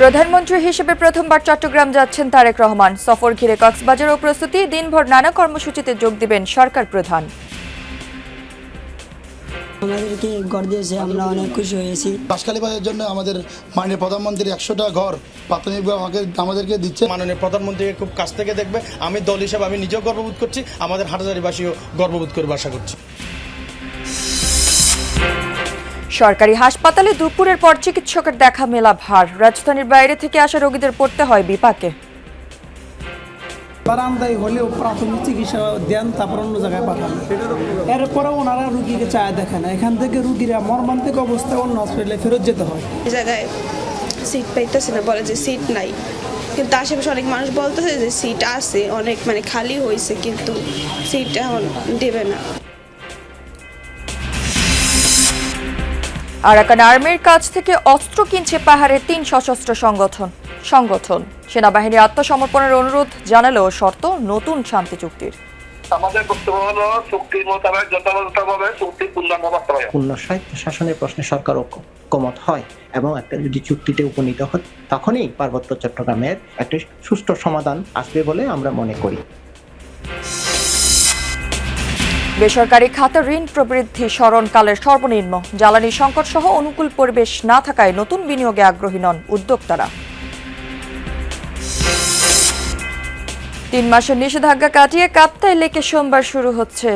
প্রধানমন্ত্রী হিসেবে প্রথমবার চট্টগ্রাম যাচ্ছেন তারেক রহমান। সফর ঘিরে কক্সবাজার ও প্রস্তুতি, দিনভর নানা কর্মসূচিতে যোগ দিবেন সরকার প্রধান। আমাদেরকে ঘর দিয়েছে, আমরা অনেক খুশি হয়েছি। বাঁশখালীবাজারের জন্য আমাদের মাননীয় প্রধানমন্ত্রী 100টা ঘর প্রাথমিকভাবে আমাদেরকে দিচ্ছে। মাননীয় প্রধানমন্ত্রীকে খুব কাছ থেকে দেখবে, আমি দল হিসেবে আমি নিজেও গর্ববোধ করছি, আমাদের হাটহাজারীবাসীও গর্ববোধ করবে আশা করছি। সরকারি হাসপাতালে দুপুরের পর চিকিৎসকের দেখা মেলা ভার। রাজধানীর বাইরে থেকে আসা রোগীদের পড়তে হয় বিপাকে। বারান্দায় হলেও প্রাথমিক চিকিৎসা দেন, তারপর অন্য জায়গায় পাঠান। এরপরে ওনারা রুগীকে চায় দেখে না, এখান থেকে রুগীরা মর্মান্তিক অবস্থায় অন্য হসপিটালে ফেরত যেতে হয়। এই জায়গায় সিট পাইতেছে না, বলে যে সিট নাই, কিন্তু আশেপাশে অনেক মানুষ বলতেছে যে সিট আছে, অনেক খালি হয়েছে, কিন্তু সিট এখন দেবে না। আরাকান আর্মির কাছ থেকে অস্ত্র কিনছে পাহাড়ের 3 সশস্ত্র সংগঠন। সেনাবাহিনী আত্মসমর্পণের অনুরোধ জানালেও শর্ত নতুন শান্তি চুক্তির। আমাদের বক্তব্য হলো চুক্তির মোতাবেক যথাযথভাবে চুক্তি পূর্ণাঙ্গ বাস্তবায়ন। পূর্ণ স্বায়ত্ত শাসনের প্রশ্নে সরকার ঐকমত হয় এবং একটা যদি চুক্তিতে উপনীত হয়, তখনই পার্বত্য চট্টগ্রামের একটা সুষ্ঠু সমাধান আসবে বলে আমরা মনে করি। বেসরকারি খাতে ঋণ প্রবৃদ্ধি স্মরণকালের সর্বনিম্ন। জ্বালানি সংকট সহ অনুকূল পরিবেশ না থাকায় নতুন বিনিয়োগে আগ্রহী নন উদ্যোক্তারা। 3 মাসের নিষেধাজ্ঞা কাটিয়ে কাপ্তাই লেকে সোমবার শুরু হচ্ছে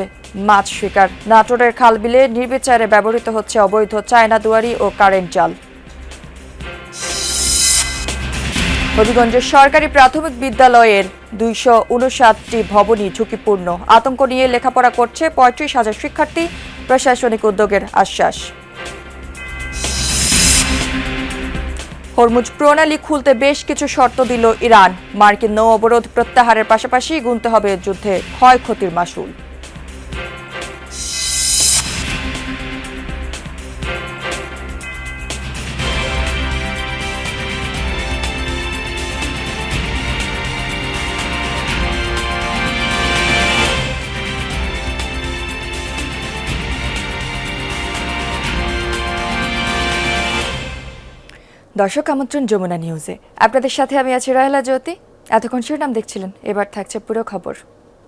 মাছ শিকার। নাটোরের খালবিলে নির্বিচারে ব্যবহৃত হচ্ছে অবৈধ চায়না দুয়ারি ও কারেন্ট জাল। হবিগঞ্জের সরকারি প্রাথমিক বিদ্যালয়ের 259টি ভবনই ঝুঁকিপূর্ণ। আতঙ্ক নিয়ে লেখাপড়া করছে 35,000 শিক্ষার্থী। প্রশাসনিক উদ্যোগের আশ্বাস। হরমুজ প্রণালী খুলতে বেশ কিছু শর্ত দিল ইরান। মার্কিন নৌ অবরোধ প্রত্যাহারের পাশাপাশি গুনতে হবে যুদ্ধে ক্ষয়ক্ষতির মাসুল। দর্শক, আমন্ত্রণ যমুনা নিউজে। আপনাদের সাথে আমি আছি রাহেলা জ্যোতি। এতক্ষণ শিরোনাম দেখছিলেন, এবার থাকছে পুরো খবর।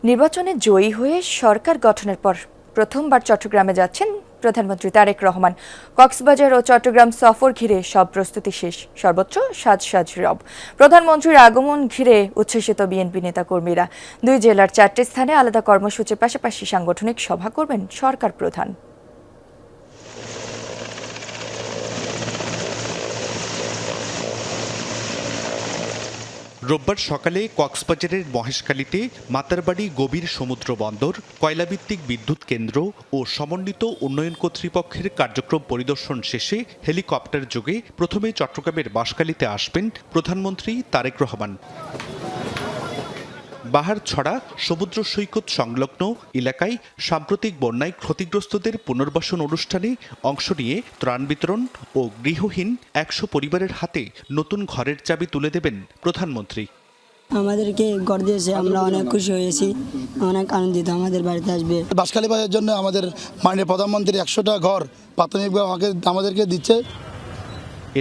নির্বাচনে জয়ী হয়ে সরকার গঠনের পর প্রথমবার চট্টগ্রামে যাচ্ছেন প্রধানমন্ত্রী তারেক রহমান। কক্সবাজার ও চট্টগ্রাম সফর ঘিরে সব প্রস্তুতি শেষ, সর্বোচ্চ সাজ রব। প্রধানমন্ত্রীর আগমন ঘিরে উচ্ছ্বসিত বিএনপি নেতাকর্মীরা। 2 জেলার 4টি স্থানে আলাদা কর্মসূচির পাশাপাশি সাংগঠনিক সভা করবেন সরকার প্রধান। রোববার সকালে কক্সবাজারের মহেশখালীতে মাতারবাড়ি গভীর সমুদ্র বন্দর, কয়লাভিত্তিক বিদ্যুৎ কেন্দ্র ও সমন্বিত উন্নয়ন কর্তৃপক্ষের কার্যক্রম পরিদর্শন শেষে হেলিকপ্টার যোগে প্রথমে চট্টগ্রামের বাঁশখালীতে আসবেন প্রধানমন্ত্রী তারেক রহমান। বাহারছড়া সমুদ্র সৈকত সংলগ্ন এলাকায় সাম্প্রতিক বন্যায় ক্ষতিগ্রস্তদের পুনর্বাসন অনুষ্ঠানে অংশ নিয়ে ত্রাণ বিতরণ ও গৃহহীন 100 পরিবারের হাতে নতুন ঘরের চাবি তুলে দেবেন প্রধানমন্ত্রী। আমাদেরকে ঘর দিয়েছে, আমরা অনেক খুশি হয়েছি, অনেক আনন্দিত আমাদের বাড়িতে আসবে। বাঁশখালীবাজারের জন্য আমাদের মাননীয় প্রধানমন্ত্রী 100টা ঘর প্রাথমিকভাবে আমাদেরকে দিচ্ছে।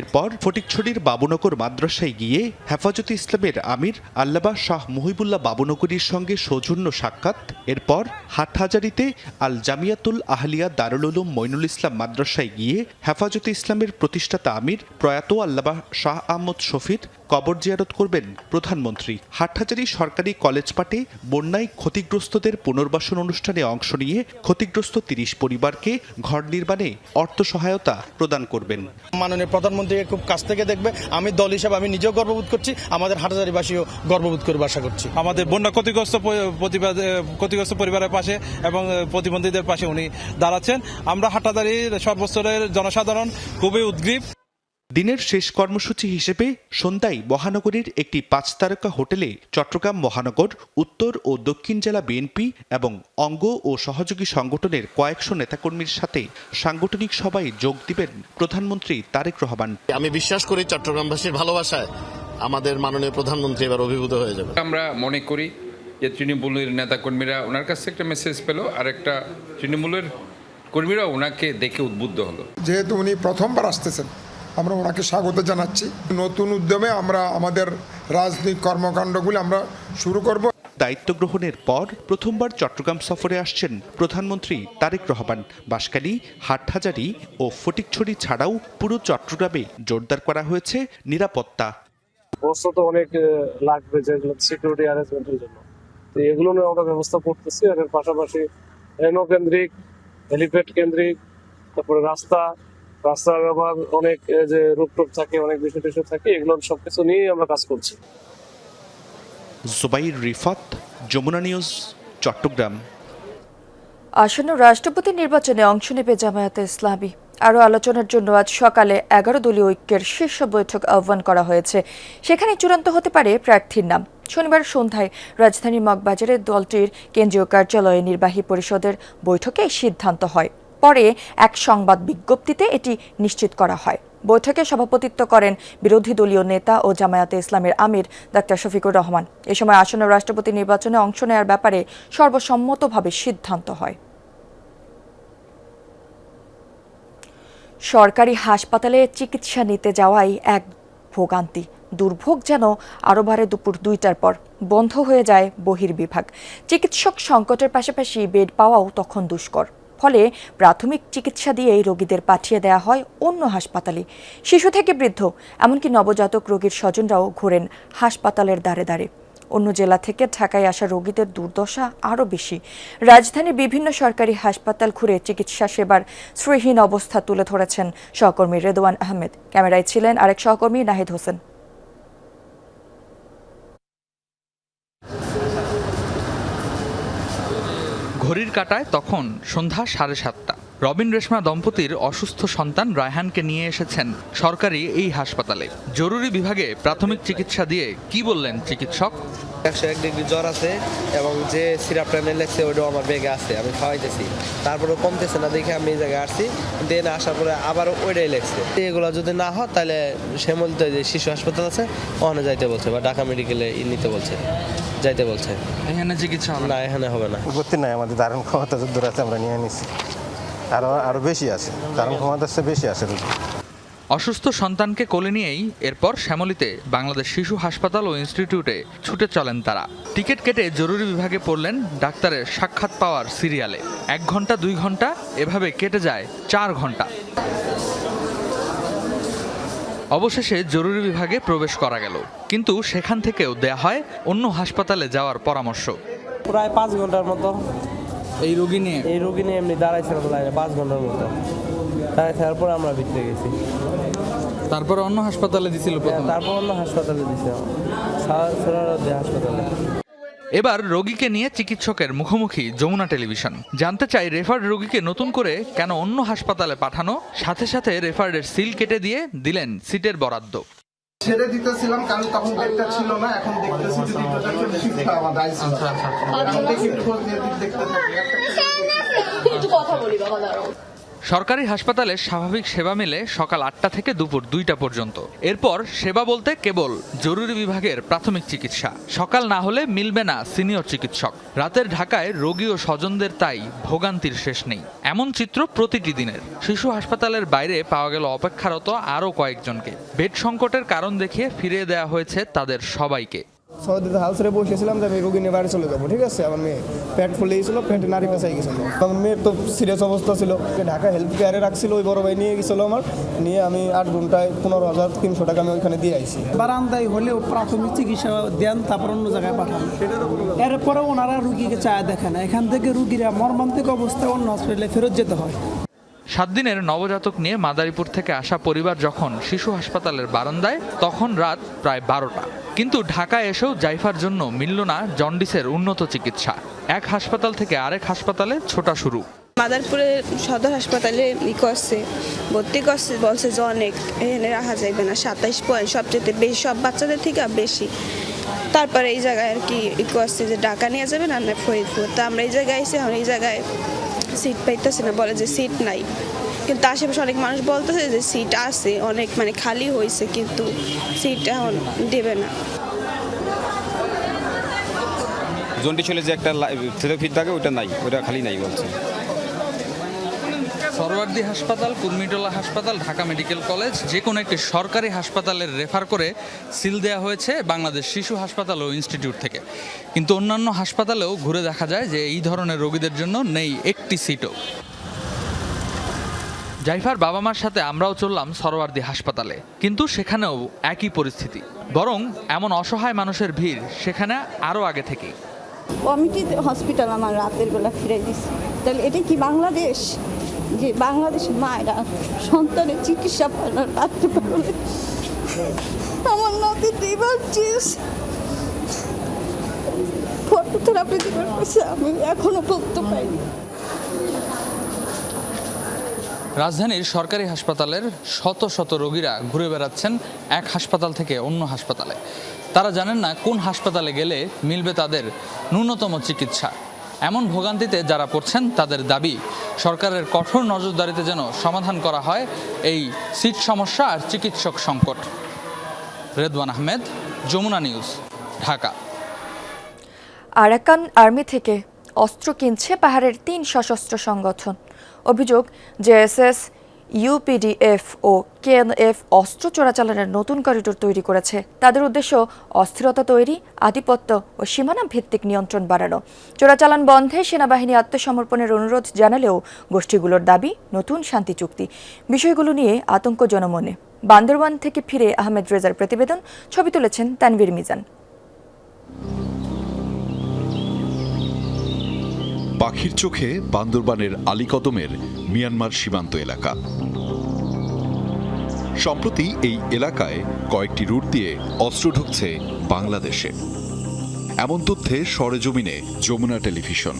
এরপর ফটিকছড়ির বাবুনগর মাদ্রাসায় গিয়ে হেফাজতে ইসলামের আমির আল্লামা শাহ মুহিবুল্লাহ বাবুনগরীর সঙ্গে সৌজন্য সাক্ষাৎ। এরপর হাটহাজারীতে আল জামিয়াতুল আহলিয়া দারুল উলুম মইনুল ইসলাম মাদ্রাসায় গিয়ে হেফাজতে ইসলামের প্রতিষ্ঠাতা আমির প্রয়াত আল্লামা শাহ আহমদ শফির কবর জিয়ারত করবেন প্রধানমন্ত্রী। হাটহাজারী সরকারি কলেজ মাঠে বন্যায় ক্ষতিগ্রস্তদের পুনর্বাসন অনুষ্ঠানে অংশ নিয়ে ক্ষতিগ্রস্ত 30 পরিবারকে ঘর নির্মাণে অর্থ সহায়তা প্রদান করবেন। মাননীয় প্রধানমন্ত্রীকে খুব কাছ থেকে দেখবে, আমি দল হিসেবে আমি নিজেও গর্ববোধ করছি, আমাদের হাটহাজারীবাসীও গর্ববোধ করবে আশা করছি। আমাদের বন্যা ক্ষতিগ্রস্ত পরিবারের পাশে এবং প্রতিবন্ধীদের পাশে উনি দাঁড়াচ্ছেন। আমরা হাটহাজারীর সর্বস্তরের জনসাধারণ খুবই উদ্গ্রীব। দিনের শেষ কর্মসূচি হিসেবে সন্ধ্যায় মহানগরীর একটি 5 তারকা হোটেলে চট্টগ্রাম মহানগর, উত্তর ও দক্ষিণ জেলা বিএনপি এবং অঙ্গ ও সহযোগী সংগঠনের কয়েকশো নেতাকর্মীর সাথে সাংগঠনিক সভায় যোগ দিবেন প্রধানমন্ত্রী তারেক রহমান। আমি বিশ্বাস করি চট্টগ্রামবাসীর ভালোবাসায় আমাদের মাননীয় প্রধানমন্ত্রী এবার অভিভূত হয়ে যাবে। আমরা মনে করি যে তৃণমূলের নেতাকর্মীরা ওনার কাছে একটা মেসেজ পেল, আর একটা তৃণমূলের কর্মীরা ওনাকে দেখে উদ্বুদ্ধ হলো। যেহেতু উনি প্রথমবার আসতেছেন, আমরা ওনাকে স্বাগত জানাচ্ছি। নতুন উদ্যমে আমরা আমাদের রাজনৈতিক কর্মকাণ্ডগুলি আমরা শুরু করব। দায়িত্ব গ্রহণের পর প্রথমবার চট্টগ্রাম সফরে আসছেন প্রধানমন্ত্রী তারেক রহমান। বাঁশখালী, হাটহাজারী ও ফটিকছড়ি ছাড়াও পুরো চট্টগ্রামে জোরদার করা হয়েছে নিরাপত্তা। প্রস্তুত অনেক লাগবে যেগুলো সিকিউরিটি অ্যারেঞ্জমেন্টের জন্য, তো এগুলো নিয়ে আমরা ব্যবস্থা করতেছি। এর পাশাপাশি রেনো কেন্দ্রিক, হেলিপ্যাড কেন্দ্রিক, তারপরে রাস্তার আবার অনেক যে রূপটুপ থাকে, অনেক বিষয় টিষয় থাকে, এগুলো সবকিছু নিয়ে আমরা কাজ করছি। জুবাইর রিফাত, যমুনা নিউজ, চট্টগ্রাম। আসন্ন রাষ্ট্রপতি নির্বাচনে অংশ নেবে জামায়াতে ইসলামী। আরও আলোচনার জন্য আজ সকালে 11 দলীয় ঐক্যের শীর্ষ বৈঠক আহ্বান করা হয়েছে। সেখানে চূড়ান্ত হতে পারে প্রার্থীর নাম। শনিবার সন্ধ্যায় রাজধানীর মগবাজারে দলটির কেন্দ্রীয় কার্যালয়ে নির্বাহী পরিষদের বৈঠকে সিদ্ধান্ত হয়। পরে এক সংবাদ বিজ্ঞপ্তিতে এটি নিশ্চিত করা হয়। বৈঠকে সভাপতিত্ব করেন বিরোধী দলীয় নেতা ও জামায়াতে ইসলামের আমির ডাক্তার শফিকুর রহমান। এ সময় আসন্ন রাষ্ট্রপতি নির্বাচনে অংশ নেওয়ার ব্যাপারে সর্বসম্মতভাবে সিদ্ধান্ত হয়। সরকারি হাসপাতালে চিকিৎসা নিতে যাওয়াই এক ভোগান্তি। দুর্ভোগ যেন আরও বাড়ে দুপুর 2টার পর। বন্ধ হয়ে যায় বহির্বিভাগ। চিকিৎসক সংকটের পাশাপাশি বেড পাওয়াও তখন দুষ্কর। ফলে প্রাথমিক চিকিৎসা দিয়েই রোগীদের পাঠিয়ে দেওয়া হয় অন্য হাসপাতালে। শিশু থেকে বৃদ্ধ, এমনকি নবজাতক রোগীর স্বজনরাও ঘোরেন হাসপাতালের দ্বারে দ্বারে। অন্য জেলা থেকে ঢাকায় আসা রোগীদের দুর্দশা আরও বেশি। রাজধানীর বিভিন্ন সরকারি হাসপাতাল ঘুরে চিকিৎসা সেবার শ্রীহীন অবস্থা তুলে ধরেছেন সহকর্মী রেদওয়ান আহমেদ। ক্যামেরায় ছিলেন আরেক সহকর্মী নাহিদ হোসেন। ঘড়ির কাঁটায় তখন সন্ধ্যা 7:30। রবিন রেশমা দম্পতির অসুস্থ সন্তান রায়হানকে নিয়ে এসেছেন সরকারি এই হাসপাতালে। জরুরি বিভাগে প্রাথমিক চিকিৎসা দিয়ে কি বললেন চিকিৎসক? 101 ডিগ্রি জ্বর আছে এবং যে সিরাপটা নিয়ে লেগছে ওইটাও আমার ব্যাগে আছে, আমি খাওয়াইতেছি, তারপরে কমতেছে না দেখে আমি এই জায়গায় আসছি। দেন আসার পরে আবারও ওইটাই লেগছে। এগুলো যদি না হয় তাহলে শ্যামলতে যে শিশু হাসপাতাল আছে ওখানে যাইতে বলছে, বা ঢাকা মেডিকেলে নিতে বলছে, যাইতে বলছে। এখানে চিকিৎসা না, এখানে হবে না। উপস্থিত নাই, আমাদের ধারণ ক্ষমতা দূর আছে, আমরা নিয়ে নিচ্ছি। আরো বেশি আছে, ধারণ ক্ষমতা বেশি আছে। অসুস্থ সন্তানকে কোলে নিয়েই এরপর শ্যামলীতে বাংলাদেশ শিশু হাসপাতাল ও ইনস্টিটিউটে ছুটে চলেন তারা। টিকিট কেটে জরুরি বিভাগে পড়লেন ডাক্তারের সাক্ষাৎ পাওয়ার সিরিয়ালে। 1 ঘন্টা 2 ঘন্টা এভাবে কেটে যায় 4 ঘন্টা। অবশেষে জরুরি বিভাগে প্রবেশ করা গেল, কিন্তু সেখান থেকেও দেয়া হয় অন্য হাসপাতালে যাওয়ার পরামর্শ। প্রায় 5 ঘন্টার মতো এই রোগী নিয়ে এমনি দাঁড়াইছিলাম লাইনে 5 ঘন্টার মতো। তারপর আমরা ভিতরে গেছি, তারপরে অন্য হাসপাতালে দিছিল। তারপর অন্য হাসপাতালে দিছে, হাসপাতালে। এবার রোগীকে নিয়ে চিকিৎসকের মুখোমুখি যমুনা টেলিভিশন। জানতে চাই রেফার্ড রোগীকে নতুন করে কেন অন্য হাসপাতালে পাঠানো। সাথে সাথে রেফার্ডের সিল কেটে দিয়ে দিলেন সিটের বরাদ্দ। ছেড়ে দিতেছিলাম কারণ তখন ডেটটা ছিল না, এখন দেখতেছি যদি টোটাল শিফট হয় আমাদের আইসি। এখন দেখি একটু খোঁজ নিয়ে দেখতে থাকি, একটু কথা বলি বাবা। সরকারি হাসপাতালে স্বাভাবিক সেবা মেলে সকাল 8টা থেকে দুপুর 2টা পর্যন্ত। এরপর সেবা বলতে কেবল জরুরি বিভাগের প্রাথমিক চিকিৎসা। সকাল না হলে মিলবে না সিনিয়র চিকিৎসক। রাতের ঢাকায় রোগী ও স্বজনদের তাই ভোগান্তির শেষ নেই। এমন চিত্র প্রতিটি দিনের। শিশু হাসপাতালের বাইরে পাওয়া গেল অপেক্ষারত আরও কয়েকজনকে। বেড সংকটের কারণ দেখিয়ে ফিরিয়ে দেওয়া হয়েছে তাদের সবাইকে। সৌদিতে হাউসে বসেছিলাম যে আমি রোগী নিয়ে বাড়ি চলে যাবো, ঠিক আছে। আমার মেয়ে পেট ফুলে গেছিল, পেটে নারী পেঁচাই গেছিল। আমার মেয়ের তো সিরিয়াস অবস্থা ছিল, ঢাকা হেলথ কেয়ারে রাখছিল। ওই বড় ভাই নিয়ে গেছিলো আমার, নিয়ে আমি 8 ঘন্টায় 15,300 টাকা আমি ওইখানে দিয়ে আইছি। বারান্দায় হলেও প্রাথমিক চিকিৎসা দেন, তারপর অন্য জায়গায় পাঠান। এরপরে ওনারা রুগীকে চায় দেখে না। এখান থেকে রুগীরা মর্মান্তিক অবস্থায় অন্য হসপিটালে ফেরত যেতে হয়। 7 দিনের নবজাতক নিয়ে মাদারীপুর থেকে আসা পরিবার যখন শিশু হাসপাতালের বারান্দায়, তখন রাত প্রায় 12টা। কিন্তু ঢাকায় এসেও জাইফার জন্য মিলল না জন্ডিসের উন্নত চিকিৎসা। এক হাসপাতাল থেকে আরেক হাসপাতালে ছোটা শুরু। মাদারপুরের সদর হাসপাতালে করছে, ভর্তি করছে, বলছে যে অনেক এখানে রাখা যাবে না। 27 পয়েন্ট সবচেয়ে বেশি, সব বাচ্চাদের থেকে বেশি। তারপরে এই জায়গায় আর কি করছে যে ঢাকা নিয়ে যাবে না ফরিদপুর। তা আমরা এই জায়গায় এসে এখন এই জায়গায় সিট পাইতেছি না, বলে যে সিট নাই। কিন্তু আশেপাশে অনেক মানুষ বলতেছে যে সিট আছে, অনেক মানে খালি হয়েছে, কিন্তু সিট এখন দেবে না। জন্ডিস হলে যে একটা ফিট থাকে ওইটা নাই, ওইটা খালি নাই বলছে। সরওয়ার্দী হাসপাতাল, কুর্মিটোলা হাসপাতাল, ঢাকা মেডিকেল কলেজ যে কোনো একটি সরকারি হাসপাতালের রেফার করে সিল দেওয়া হয়েছে বাংলাদেশ শিশু হাসপাতাল ও ইনস্টিটিউট থেকে। কিন্তু অন্যান্য হাসপাতালেও ঘুরে দেখা যায় যে এই ধরনের রোগীদের জন্য নেই একটি সিটও। জাইফার বাবা মার সাথে আমরাও চললাম সরওয়ার্দী হাসপাতালে, কিন্তু সেখানেও একই পরিস্থিতি, বরং এমন অসহায় মানুষের ভিড় সেখানে আরও আগে থেকেই। কমিটি হসপিটাল আমার রাতের বেলা ফিরাই দিচ্ছে, তাহলে এটা কি বাংলাদেশ? যে বাংলাদেশের মায়েরা সন্তানের চিকিৎসা পাচ্ছে পারলে আমার নাতি ডিভার্সিস ফটোথেরাপি দিবার পয়সা আমি এখনো বলতে পাইনি। রাজধানীর সরকারি হাসপাতালের শত শত রোগীরা ঘুরে বেড়াচ্ছেন এক হাসপাতাল থেকে অন্য হাসপাতালে। তারা জানেন না কোন হাসপাতালে গেলে মিলবে তাদের ন্যূনতম চিকিৎসা। এমন ভোগান্তিতে যারা পড়ছেন তাদের দাবি সরকারের কঠোর নজরদারিতে যেন সমাধান করা হয় এই সিট সমস্যা আর চিকিৎসক সংকট। Redwan Ahmed, Jamuna news, Dhaka. Arakan army থেকে অস্ত্র কিনছে পাহাড়ের 3 সশস্ত্র সংগঠন। অভিযোগ, জেএসএস, ইউপিডিএফ ও কেএনএফ অস্ত্র চোরাচালানের নতুন করিডোর তৈরি করেছে। তাদের উদ্দেশ্য অস্থিরতা তৈরি, আধিপত্য ও সীমানা ভিত্তিক নিয়ন্ত্রণ বাড়ানো। চোরাচালান বন্ধে সেনাবাহিনী আত্মসমর্পণের অনুরোধ জানালেও গোষ্ঠীগুলোর দাবি নতুন শান্তি চুক্তি। বিষয়গুলো নিয়ে আতঙ্ক জনমনে। বান্দরবান থেকে ফিরে আহমেদ রেজার প্রতিবেদন, ছবি তুলেছেন তানভীর মিজান। পাখির চোখে বান্দরবানের আলীকদমের মিয়ানমার সীমান্ত এলাকা। সম্প্রতি এই এলাকায় কয়েকটি রুট দিয়ে অস্ত্র ঢুকছে বাংলাদেশে, এমন তথ্যে সরেজমিনে যমুনা টেলিভিশন।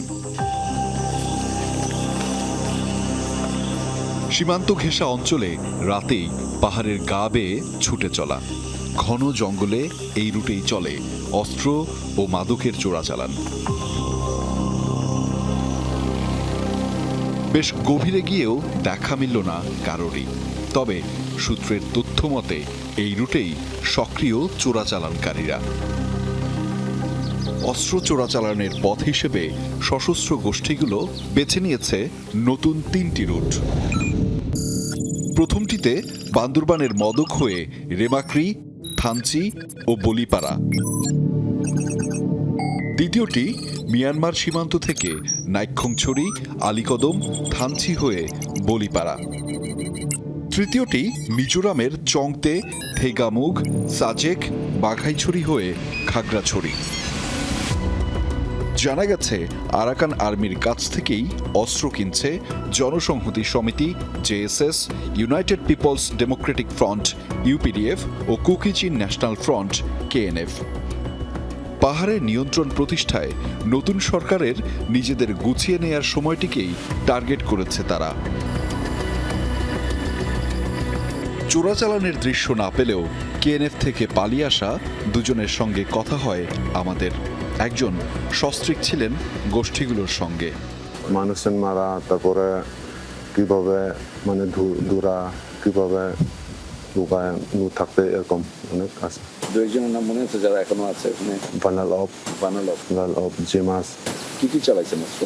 সীমান্ত ঘেঁষা অঞ্চলে রাতেই পাহাড়ের গা বেয়ে ছুটে চলা, ঘন জঙ্গলে এই রুটেই চলে অস্ত্র ও মাদকের চোরাচালান। বেশ গভীরে গিয়েও দেখা মিলল না কারোরই। তবে সূত্রের তথ্য মতে এই রুটেই সক্রিয় চোরাচালানকারীরা। অস্ত্র চোরাচালানের পথ হিসেবে সশস্ত্র গোষ্ঠীগুলো বেছে নিয়েছে নতুন 3টি রুট। প্রথমটিতে বান্দরবানের মদক হয়ে রেমাক্রি, থানচি ও বলিপাড়া। দ্বিতীয়টি মিয়ানমার সীমান্ত থেকে নাইক্ষংছড়ি, আলীকদম, থানচি হয়ে বলিপাড়া। তৃতীয়টি মিজোরামের চংতে, থেগামুগ, সাজেক, বাঘাইছড়ি হয়ে খাগড়াছড়ি। জানা গেছে আরাকান আর্মির কাছ থেকেই অস্ত্র কিনছে Janasamhati Samiti, JSS, united people's democratic front, UPDF ও কুকিচিন ন্যাশনাল ফ্রন্ট, কেএনএফ। পাহাড়ের নিয়ন্ত্রণ প্রতিষ্ঠায় নতুন সরকারের নিজেদের গুছিয়ে নেয়ার সময়টিকেই টার্গেট করেছে তারা। চোরাচালানের দৃশ্য না পেলেও কেএনএফ থেকে পালিয়ে আসা দুজনের সঙ্গে কথা হয় আমাদের। একজন সস্ত্রীক ছিলেন গোষ্ঠীগুলোর সঙ্গে। মানুষের মারা, তারপরে কিভাবে মানে দূরা কিভাবে লুকায় থাকতে, এরকম অনেক আছে। দুইজনের নাম মনে হচ্ছে যারা এখনো আছে ওখানে। বানালব, জিমাস। কি চালাইছেন অস্ত্র?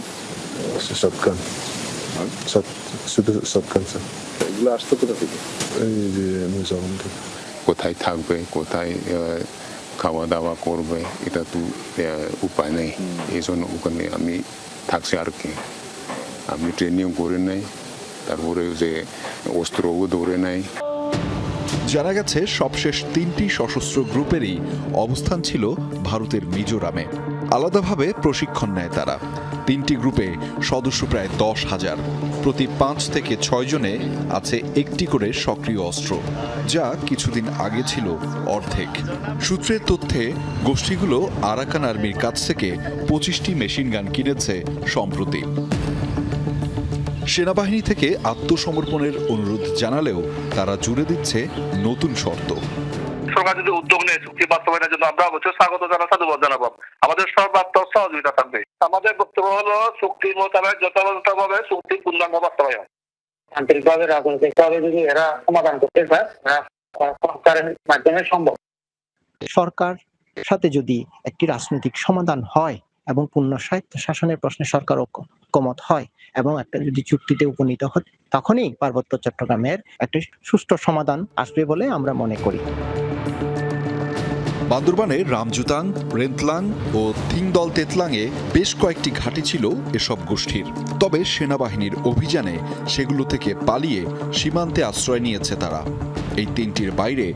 শটগান, শুধু শটগান স্যার। এগুলো আসতো কোথা থেকে? এই যে মিজোরাম থেকে। কোথায় থাকবে, কোথায় খাওয়া দাওয়া করবে, এটা তো উপায় নেই। এই জন্য ওখানে আমি থাকছি আর কি। আমি ট্রেনিং করে নেই, তারপরে যে অস্ত্রও ধরে নেই। জানা গেছে সবশেষ 3টি সশস্ত্র গ্রুপেরই অবস্থান ছিল ভারতের মিজোরামে। আলাদাভাবে প্রশিক্ষণ নেয় তারা। 3টি গ্রুপে সদস্য প্রায় 10,000। প্রতি 5 থেকে 6 জনে আছে একটি করে সক্রিয় অস্ত্র, যা কিছুদিন আগে ছিল অর্ধেক। সূত্রের তথ্যে গোষ্ঠীগুলো আরাকান আর্মির কাছ থেকে 25টি মেশিন গান কিনেছে সম্প্রতি। সেনাবাহিনী থেকে আত্মসমর্পণের অনুরোধ জানালেও তারা জুড়ে দিচ্ছে নতুন শর্ত। সরকার যদি উদ্যোগ নেয় চুক্তি বাস্তবায়নের জন্য আমরা অবশ্যই স্বাগত জানাবো, সাধুবাদ জানাবো। আমাদের সর্বাত্মক সহযোগিতা থাকবে। আমাদের বক্তব্য হলো চুক্তির মোতাবেক যথাযথভাবে চুক্তি পূর্ণাঙ্গ বাস্তবায়ন। আন্তরিকভাবে রাজনৈতিকভাবে যদি এরা সমাধান করতে চায়, সরকারের মাধ্যমে সম্ভব। সরকার সাথে যদি একটি রাজনৈতিক সমাধান হয় এবং পূর্ণ স্বায়ত্ত শাসনের প্রশ্নে সরকার ঐক্যমত হয় এবং একটা যদি চুক্তিতে উপনীত হয় তখনই পার্বত্য চট্টগ্রামের একটা সুষ্ঠু সমাধান আসবে বলে আমরা মনে করি। বান্দরবানে রামজুতাং, রেন্তলাং ও থিংদল তেতলাংয়ে বেশ কয়েকটি ঘাঁটি ছিল এসব গোষ্ঠীর। তবে সেনাবাহিনীর অভিযানে সেগুলো থেকে পালিয়ে সীমান্তে আশ্রয় নিয়েছে তারা। এই তিনটির বাইরে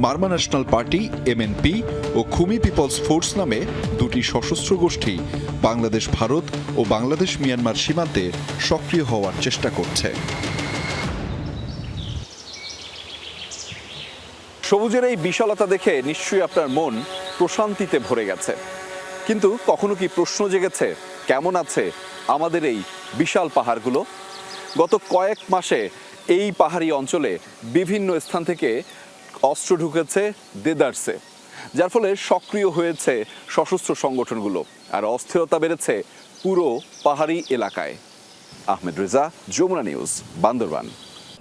মারমা ন্যাশনাল পার্টি MNP ও খুমি পিপলস ফোর্স নামে দুটি সশস্ত্র গোষ্ঠী বাংলাদেশ ভারত ও বাংলাদেশ মিয়ানমার সীমান্তে সক্রিয় হওয়ার চেষ্টা করছে। সবুজের এই বিশালতা দেখে নিশ্চয়ই আপনার মন প্রশান্তিতে ভরে গেছে, কিন্তু কখনো কি প্রশ্ন জেগেছে কেমন আছে আমাদের এই বিশাল পাহাড়গুলো? গত কয়েক মাসে এই পাহাড়ি অঞ্চলে বিভিন্ন স্থান থেকে অস্ত্র ঢুকেছে দেদারসে, যার ফলে সক্রিয় হয়েছে সশস্ত্র সংগঠনগুলো আর অস্থিরতা বেড়েছে পুরো পাহাড়ি এলাকায়। আহমেদ রেজা, যমুনা নিউজ, বান্দরবান।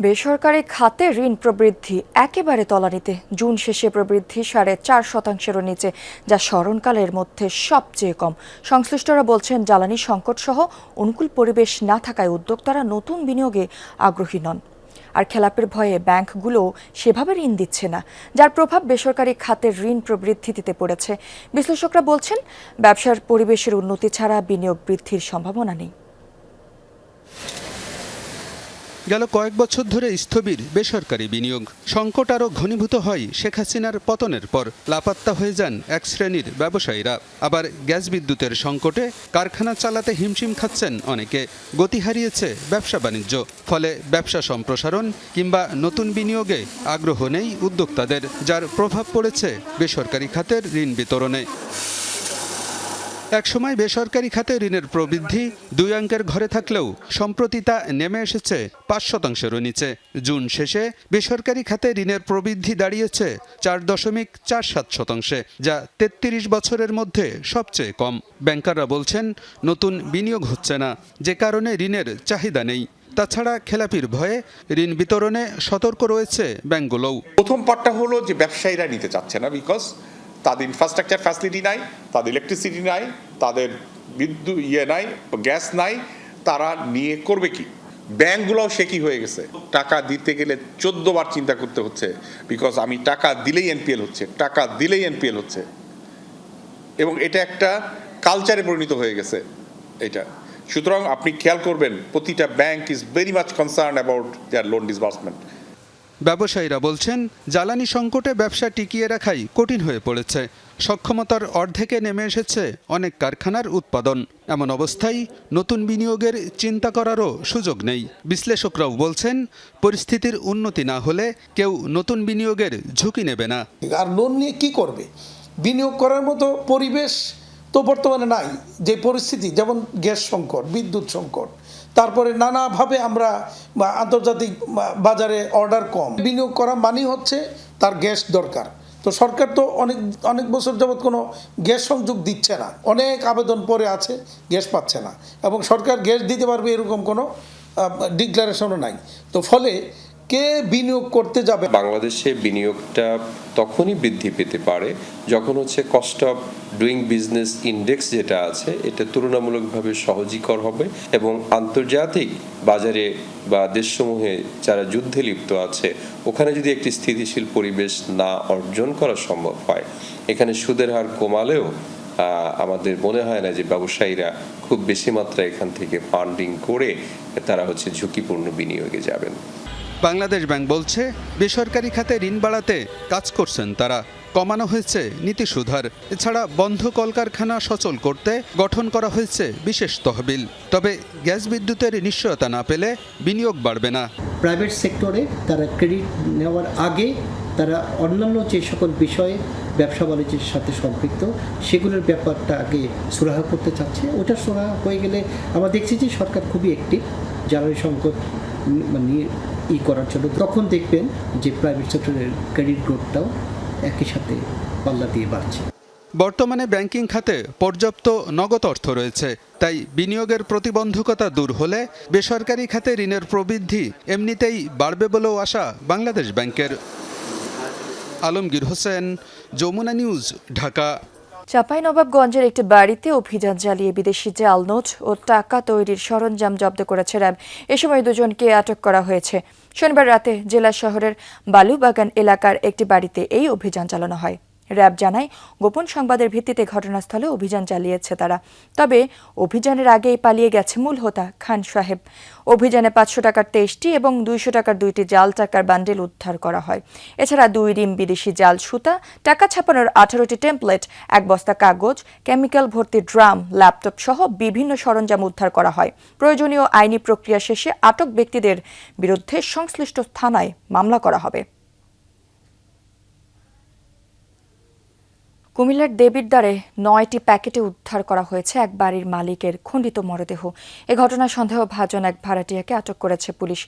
বেসরকারি খাতে ঋণ প্রবৃদ্ধি একেবারে তলানিতে। জুন শেষে প্রবৃদ্ধি 4.5%-এরও নিচে, যা স্মরণকালের মধ্যে সবচেয়ে কম। সংশ্লিষ্টরা বলছেন, জ্বালানি সংকট সহ অনুকূল পরিবেশ না থাকায় উদ্যোক্তারা নতুন বিনিয়োগে আগ্রহী নন। আর খেলাপের ভয়ে ব্যাংকগুলো সেভাবে ঋণ দিচ্ছে না, যার প্রভাব বেসরকারি খাতের ঋণ প্রবৃদ্ধিতে পড়েছে। বিশ্লেষকরা বলছেন, ব্যবসার পরিবেশের উন্নতি ছাড়া বিনিয়োগ বৃদ্ধির সম্ভাবনা নেই। গেল কয়েক বছর ধরে স্থবির বেসরকারি বিনিয়োগ। সংকট আরও ঘনীভূত হয় শেখ হাসিনার পতনের পর। লাপাত্তা হয়ে যান এক শ্রেণীর ব্যবসায়ীরা। আবার গ্যাস বিদ্যুতের সংকটে কারখানা চালাতে হিমশিম খাচ্ছেন অনেকে। গতি হারিয়েছে ব্যবসা বাণিজ্য, ফলে ব্যবসা সম্প্রসারণ কিংবা নতুন বিনিয়োগে আগ্রহ নেই উদ্যোক্তাদের, যার প্রভাব পড়েছে বেসরকারি খাতের ঋণ বিতরণে। একসময় বেসরকারি খাতে ঋণের প্রবৃদ্ধি 2 অঙ্কের ঘরে থাকলেও সম্প্রতি তা নেমে এসেছে 5%-এরও নিচে। জুন শেষে বেসরকারি খাতে ঋণের প্রবৃদ্ধি দাঁড়িয়েছে 4.47%, যা 33 বছরের মধ্যে সবচেয়ে কম। ব্যাংকাররা বলছেন, নতুন বিনিয়োগ হচ্ছে না, যে কারণে ঋণের চাহিদা নেই। তাছাড়া খেলাপির ভয়ে ঋণ বিতরণে সতর্ক রয়েছে ব্যাংকগুলোও। প্রথম পার্টটা হলো যে ব্যবসায়ীরা নিতে চাচ্ছে না, বিকজ তাদের ইনফ্রাস্ট্রাকচার ফ্যাসিলিটি নাই, তাদের ইলেকট্রিসিটি নাই, তাদের বিদ্যুৎ নাই, গ্যাস নাই, তারা নিয়ে করবে কি? ব্যাংকগুলোও সে কি হয়ে গেছে, টাকা দিতে গেলে 14 বার চিন্তা করতে হচ্ছে, বিকজ আমি টাকা দিলেই NPL হচ্ছে, টাকা দিলেই NPL হচ্ছে, এবং এটা একটা কালচারে পরিণত হয়ে গেছে এটা। সুতরাং আপনি খেয়াল করবেন, প্রতিটা bank is very much concern about their loan disbursement. ব্যবসায়ীরা বলছেন, জ্বালানি সংকটে ব্যবসা টিকিয়ে রাখাই কঠিন হয়ে পড়েছে। সক্ষমতার অর্ধেকে নেমে এসেছে অনেক কারখানার উৎপাদন। এমন অবস্থায় নতুন বিনিয়োগের চিন্তা করারও সুযোগ নেই। বিশ্লেষকরাও বলছেন, পরিস্থিতির উন্নতি না হলে কেউ নতুন বিনিয়োগের ঝুঁকি নেবে না। আর লোন নিয়ে কি করবে? বিনিয়োগ করার মতো পরিবেশ তো বর্তমানে নাই। যে পরিস্থিতি, যেমন গ্যাস সংকট, বিদ্যুৎ সংকট, তারপরে নানাভাবে আমরা আন্তর্জাতিক বাজারে অর্ডার কম, বিনিয়োগ করা মানেই হচ্ছে তার গ্যাস দরকার। তো সরকার তো অনেক বছর যাবৎ কোনো গ্যাস সংযোগ দিচ্ছে না, অনেক আবেদন পরে আছে, গ্যাস পাচ্ছে না, এবং সরকার গ্যাস দিতে পারবে এরকম কোনো ডিক্লারেশনও নাই। তো ফলে কে বিনিয়োগ করতে যাবে? বাংলাদেশে বিনিয়োগটা তখনই বৃদ্ধি পেতে পারে যখন হচ্ছে cost of doing business index যেটা আছে, এটা তুলনামূলকভাবে সহজীকর হবে এবং আন্তর্জাতিক বাজারে বা দেশসমূহে যারা যুদ্ধে লিপ্ত আছে ওখানে যদি একটি স্থিতিশীল পরিবেশ না অর্জন করা সম্ভব হয়, এখানে সুদের হার কমালেও আমাদের মনে হয় না যে ব্যবসায়ীরা খুব বেশি মাত্রায় এখান থেকে ফান্ডিং করে তারা হচ্ছে ঝুঁকিপূর্ণ বিনিয়োগে যাবেন। বাংলাদেশ ব্যাংক বলছে, বেসরকারি খাতে ঋণ বাড়াতে কাজ করছেন তারা। কমানো হয়েছে নীতি সুধার। এছাড়া বন্ধ কলকারখানা সচল করতে গঠন করা হয়েছে বিশেষ তহবিল। তবে গ্যাস বিদ্যুতের নিশ্চয়তা না পেলে বিনিয়োগ বাড়বে না। প্রাইভেট সেক্টরে তারা ক্রেডিট নেওয়ার আগে তারা অন্যান্য যে সকল বিষয়ে ব্যবসা বাণিজ্যের সাথে সম্পৃক্ত সেগুলোর ব্যাপারটা আগে সুরাহা করতে চাচ্ছে। ওটা সুরাহা হয়ে গেলে আমরা দেখছি যে সরকার খুবই অ্যাক্টিভ জ্বালানি সংকট নিয়ে করার জন্য। তখন দেখবেন যে প্রাইভেট সেক্টরের ক্রেডিট গ্রোথটাও একই সাথে পাল্লা দিয়ে বাড়ছে। বর্তমানে ব্যাংকিং খাতে পর্যাপ্ত নগদ অর্থ রয়েছে, তাই বিনিয়োগের প্রতিবন্ধকতা দূর হলে বেসরকারি খাতে ঋণের প্রবৃদ্ধি এমনিতেই বাড়বে বলেও আশা বাংলাদেশ ব্যাংকের। আলমগীর হোসেন, যমুনা নিউজ, ঢাকা। চাঁপাইনবাবগঞ্জের একটি বাড়িতে অভিযান চালিয়ে বিদেশি জাল নোট ও টাকা তৈরির সরঞ্জাম জব্দ করেছে র্যাব। এ সময় দুজনকে আটক করা হয়েছে। শনিবার রাতে জেলা শহরের বালুবাগান এলাকার একটি বাড়িতে এই অভিযান চালানো হয়। র্যাব জানায়, গোপন সংবাদের ভিত্তিতে ঘটনাস্থলে অভিযান চালিয়েছে তারা। তবে অভিযানের আগেই পালিয়ে গেছে মূল হোতা খান সাহেব। অভিযানে 500 টাকার 23টি এবং 200 টাকার 2টি জাল টাকার বান্ডেল উদ্ধার করা হয়। এছাড়া 2 রিম বিদেশি জাল সুতা, টাকা ছাপানোর 18টি টেমপ্লেট, 1 বস্তা কাগজ, কেমিক্যাল ভর্তি ড্রাম, ল্যাপটপ সহ বিভিন্ন সরঞ্জাম উদ্ধার করা হয়। প্রয়োজনীয় আইনি প্রক্রিয়া শেষে আটক ব্যক্তিদের বিরুদ্ধে সংশ্লিষ্ট থানায় মামলা করা হবে। কুমিল্লার দেবিদ্বারে 9টি প্যাকেটে উদ্ধার করা হয়েছে এক বাড়ির মালিকের খণ্ডিত মরদেহ। এ ঘটনায় সন্দেহভাজন এক ভাড়াটিয়াকে আটক করেছে পুলিশ।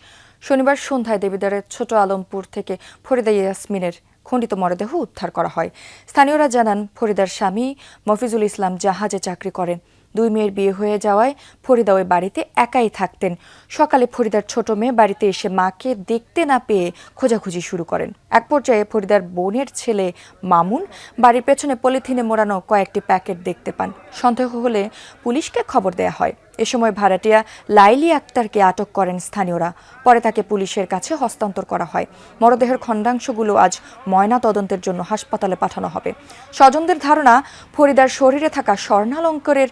শনিবার সন্ধ্যায় দেবিদ্বারের ছোট আলমপুর থেকে ফরিদা ইয়াসমিনের খণ্ডিত মরদেহ উদ্ধার করা হয়। স্থানীয়রা জানান, ফরিদার স্বামী মফিজুল ইসলাম জাহাজে চাকরি করেন। 2 মেয়ের বিয়ে হয়ে যাওয়ায় ফরিদা ওই বাড়িতে একাই থাকতেন। সকালে ফরিদার ছোট মেয়ে বাড়িতে এসে মাকে দেখতে না পেয়ে খোঁজাখুঁজি শুরু করেন। এক পর্যায়ে ফরিদার বোনের ছেলে মামুন বাড়ির পেছনে পলিথিনে মোড়ানো কয়েকটি প্যাকেট দেখতে পান। সন্দেহ হলে পুলিশকে খবর দেয়া হয়। এ সময় ভাড়াটিয়া লাইলি আক্তারকে আটক করেন স্থানীয়রা। পরে তাকে পুলিশের কাছে হস্তান্তর করা হয়। মরদেহের খণ্ডাংশগুলো আজ ময়না তদন্তের জন্য হাসপাতালে পাঠানো হবে। স্বজনদের ধারণা, ফরিদার শরীরে থাকা স্বর্ণালঙ্কারের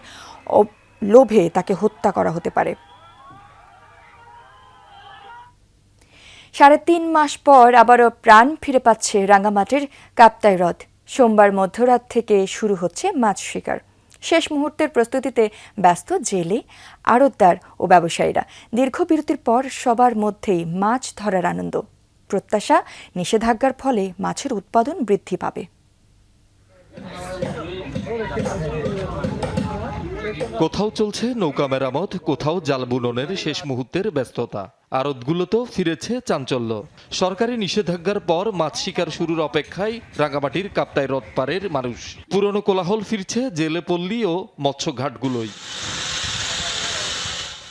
লোভে তাকে হত্যা করা হতে পারে। 3.5 মাস পর আবারও প্রাণ ফিরে পাচ্ছে রাঙ্গামাটির কাপ্তাই হ্রদ। সোমবার মধ্যরাত থেকে শুরু হচ্ছে মাছ শিকার। শেষ মুহূর্তের প্রস্তুতিতে ব্যস্ত জেলে, আড়তদার ও ব্যবসায়ীরা। দীর্ঘ বিরতির পর সবার মধ্যেই মাছ ধরার আনন্দ। প্রত্যাশা, নিষেধাজ্ঞার ফলে মাছের উৎপাদন বৃদ্ধি পাবে। কোথাও চলছে নৌকা মেরামত, কোথাও জাল বুননের শেষ মুহূর্তের ব্যস্ততা। আড়তগুলোতেও ফিরেছে চাঞ্চল্য। সরকারি নিষেধাজ্ঞার পর মাছ শিকার শুরুর অপেক্ষায় রাঙ্গামাটির কাপ্তাই হ্রদ পাড়ের মানুষ। পুরনো কোলাহল ফিরছে জেলে পল্লী ও মৎস্যঘাটগুলোই।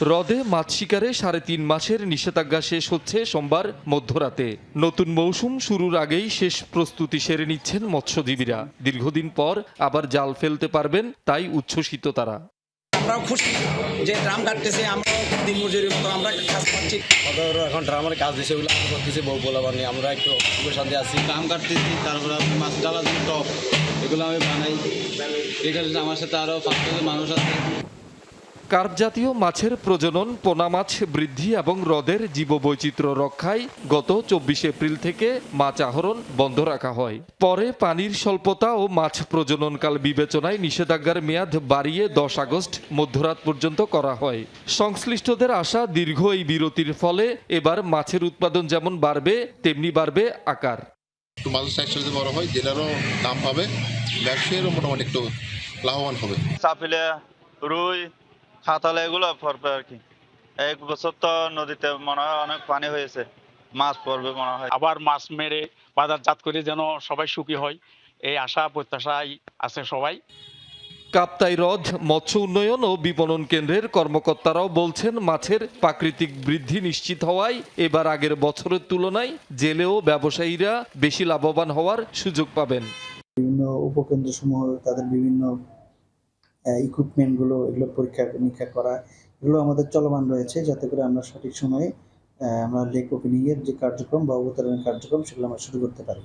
হ্রদে মাছ শিকারে 3.5 মাসের নিষেধাজ্ঞা শেষ হচ্ছে সোমবার মধ্যরাতে। নতুন মৌসুম শুরুর আগেই শেষ প্রস্তুতি সেরে নিচ্ছেন মৎস্যজীবীরা। দীর্ঘদিন পর আবার জাল ফেলতে পারবেন, তাই উচ্ছ্বসিত তারা। আমরাও খুশি যে ড্রাম কাটতেছে, আমরাও দিন মজুরির মতো আমরা কাজ পাচ্ছি। এখন ড্রামের কাজ দিছে, ওগুলো আমরা করতেছি, বউ বলা বানিয়ে আমরা একটু সুখে শান্তি আছি। ড্রাম কাটতেছি, তারপরে মাছ ডালার জন্য টপ, এগুলো আমি বানাই। এখানে আমার সাথে আরও 5 মানুষ আছে। কার্প জাতীয় মাছের প্রজনন, পোনা মাছ বৃদ্ধি এবং হ্রদের জীববৈচিত্র্য রক্ষায় গত 24 এপ্রিল থেকে মাছ আহরণ বন্ধ রাখা হয়। পরে পানির স্বল্পতা ও মাছ প্রজননকাল বিবেচনায় নিষেধাজ্ঞার মেয়াদ বাড়িয়ে 10 আগস্ট মধ্যরাত পর্যন্ত করা হয়। সংশ্লিষ্টদের আশা, দীর্ঘ এই বিরতির ফলে এবার মাছের উৎপাদন যেমন বাড়বে, তেমনি বাড়বে আকার। মাছের সাইজ যদি বড় হয়, জেলারও দাম পাবে, ব্যবসায়ীরও মোটামুটি একটু লাভবান হবে। চাপিলে, রুই, খাতালে এগুলো পড়বে আর কি। 1 বছর তো নদীতে মনে হয় অনেক পানি হয়েছে, মাছ পড়বে মনে হয়। আবার মাছ মেরে বাজারজাত করে যেন সবাই সুখী হয়, এই আশা প্রত্যাশাই আছে সবাই। কাপ্তাই হ্রদ মৎস্য উন্নয়ন ও বিপণন কেন্দ্রের কর্মকর্তারাও বলছেন, মাছের প্রাকৃতিক বৃদ্ধি নিশ্চিত হওয়ায় এবার আগের বছরের তুলনায় জেলে ও ব্যবসায়ীরা বেশি লাভবান হওয়ার সুযোগ পাবেন। বিভিন্ন উপকেন্দ্রসমূহ তাদের বিভিন্ন ইকুইপমেন্টগুলো, এগুলো পরীক্ষা নিরীক্ষা করা, এগুলো আমাদের চলমান রয়েছে, যাতে করে আমরা সঠিক সময়ে আমরা লেক ওপেনিংয়ের যে কার্যক্রম বা অবতরণের কার্যক্রম সেগুলো আমরা শুরু করতে পারি।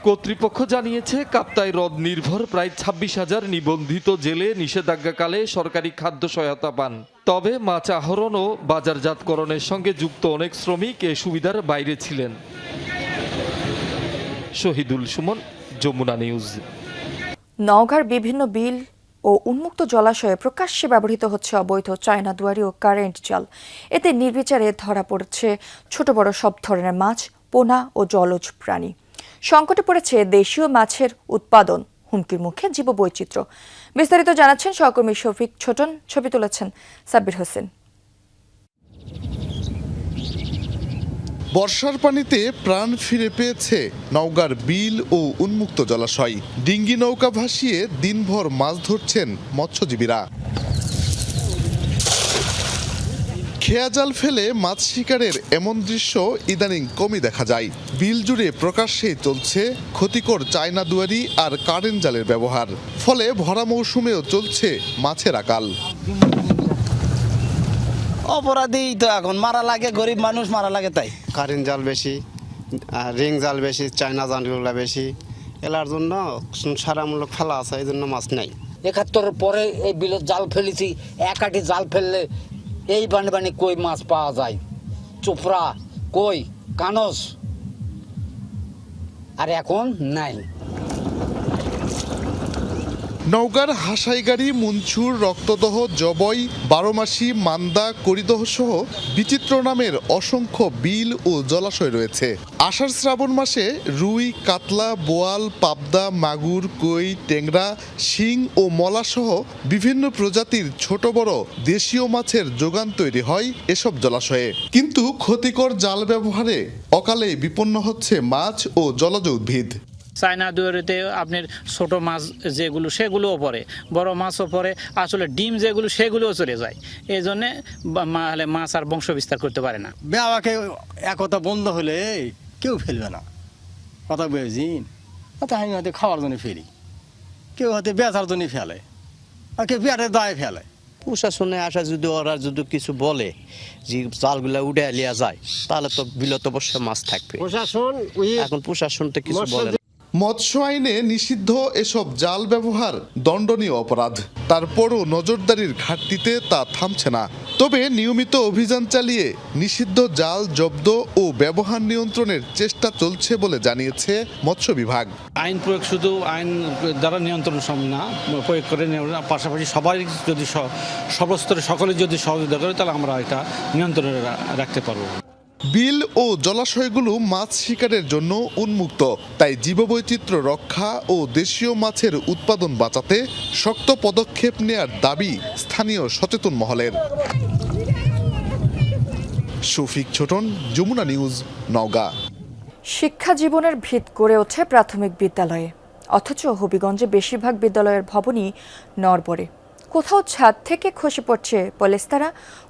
কর্তৃপক্ষ জানিয়েছে, কাপ্তাই হ্রদ নির্ভর প্রায় 26,000 নিবন্ধিত জেলে নিষেধাজ্ঞাকালে সরকারি খাদ্য সহায়তা পান। তবে মাছ আহরণ ও বাজারজাতকরণের সঙ্গে যুক্ত অনেক শ্রমিক এ সুবিধার বাইরে ছিলেন। শহীদুল সুমন, যমুনা নিউজ। নওগাঁর বিভিন্ন বিল ও উন্মুক্ত জলাশয়ে প্রকাশ্যে ব্যবহৃত হচ্ছে অবৈধ চায়না দুয়ারি ও কারেন্ট জাল। এতে নির্বিচারে ধরা পড়ছে ছোট বড় সব ধরনের মাছ, পোনা ও জলজ প্রাণী। সংকটে পড়েছে দেশীয় মাছের উৎপাদন, হুমকির মুখে জীববৈচিত্র্য। বিস্তারিত জানাচ্ছেন সহকর্মী শফিক ছোটন, ছবি তুলেছেন সাব্বির হোসেন। বর্ষার পানিতে প্রাণ ফিরে পেয়েছে নওগাঁর বিল ও উন্মুক্ত জলাশয়। ডিঙ্গি নৌকা ভাসিয়ে দিনভর মাছ ধরছেন মৎস্যজীবীরা। খেয়া জাল ফেলে মাছ শিকারের এমন দৃশ্য ইদানিং কমই দেখা যায়। বিল জুড়ে প্রকাশ্যে চলছে ক্ষতিকর চায়না দুয়ারি আর কারেন্ট জালের ব্যবহার, ফলে ভরা মৌসুমেও চলছে মাছের আকাল। অপরাধী তো এখন মারা লাগে, গরিব মানুষ মারা লাগে, তাই কারেন্ট জাল বেশি, রিং জাল বেশি, চায়না জালগুলো বেশি, এলার জন্য সারামূলক ফেলা আছে, এই জন্য মাছ নেই। ৭১ পরে এই বিলত জাল ফেলেছি, একাটি জাল ফেললে এই বানে কই মাছ পাওয়া যায়, চোপড়া, কই, কানস, আর এখন নাই। নওগাঁর হাসাইগাড়ি, মুনছুর, রক্তদহ, জবই, বারোমাসি, মান্দা, করিদহ সহ বিচিত্র নামের অসংখ্য বিল ও জলাশয় রয়েছে। আষাঢ় শ্রাবণ মাসে রুই, কাতলা, বোয়াল, পাবদা, মাগুর, কই, টেংরা, শিং ও মলা সহ বিভিন্ন প্রজাতির ছোট বড় দেশীয় মাছের যোগান তৈরি হয় এসব জলাশয়ে। কিন্তু ক্ষতিকর জাল ব্যবহারে অকালে বিপন্ন হচ্ছে মাছ ও জলজ উদ্ভিদ। চায়না দুয়ারিতে আপনার ছোট মাছ যেগুলো সেগুলোও পড়ে, বড় মাছও পড়ে, আসলে ডিম যেগুলো সেগুলোও চলে যায়। এই জন্যে মাছ আর বংশ বিস্তার করতে পারে না। বেওয়াকে একতা বন্ধ হলে কেউ ফেলবে না, কথা বুঝিন। আমি হয়তো খাওয়ার জন্য ফেলি, কেউ হয়তো বেচার জন্য ফেলে, আর কেউ পেটের দায়ে ফেলে। প্রশাসনে আসা যদি ওরা যদি কিছু বলে যে জালগুলা উঠে লিয়া যায়, তাহলে তো বিলত অবশ্যই মাছ থাকবে। এখন প্রশাসন তো কিছু বলে না। মৎস্য আইনে নিষিদ্ধ এসব জাল ব্যবহার দণ্ডনীয় অপরাধ, তারপরও নজরদারির ঘাটতিতে তা থামছে না। তবে নিয়মিত অভিযান চালিয়ে নিষিদ্ধ জাল জব্দ ও ব্যবহার নিয়ন্ত্রণের চেষ্টা চলছে বলে জানিয়েছে মৎস্য বিভাগ। আইন প্রয়োগ শুধু আইন দ্বারা নিয়ন্ত্রণ সম্ভব না, প্রয়োগ করে পাশাপাশি সবাই যদি সর্বস্তরে সকলে যদি সহযোগিতা করে, তাহলে আমরা এটা নিয়ন্ত্রণে রাখতে পারবো। বিল ও জলাশয়গুলো মাছ শিকারের জন্য উন্মুক্ত, তাই জীববৈচিত্র্য রক্ষা ও দেশীয় মাছের উৎপাদন বাঁচাতে শক্ত পদক্ষেপ নেয়ার দাবি স্থানীয় সচেতন মহলের। শফিক ছোটন, যমুনা নিউজ, নওগাঁ। শিক্ষা জীবনের ভিত গড়ে ওঠে প্রাথমিক বিদ্যালয়ে, অথচ হবিগঞ্জে বেশিরভাগ বিদ্যালয়ের ভবনই নড়বড়ে। কোথাও ছাদ থেকে খসে পড়ছে পলেস্তারা,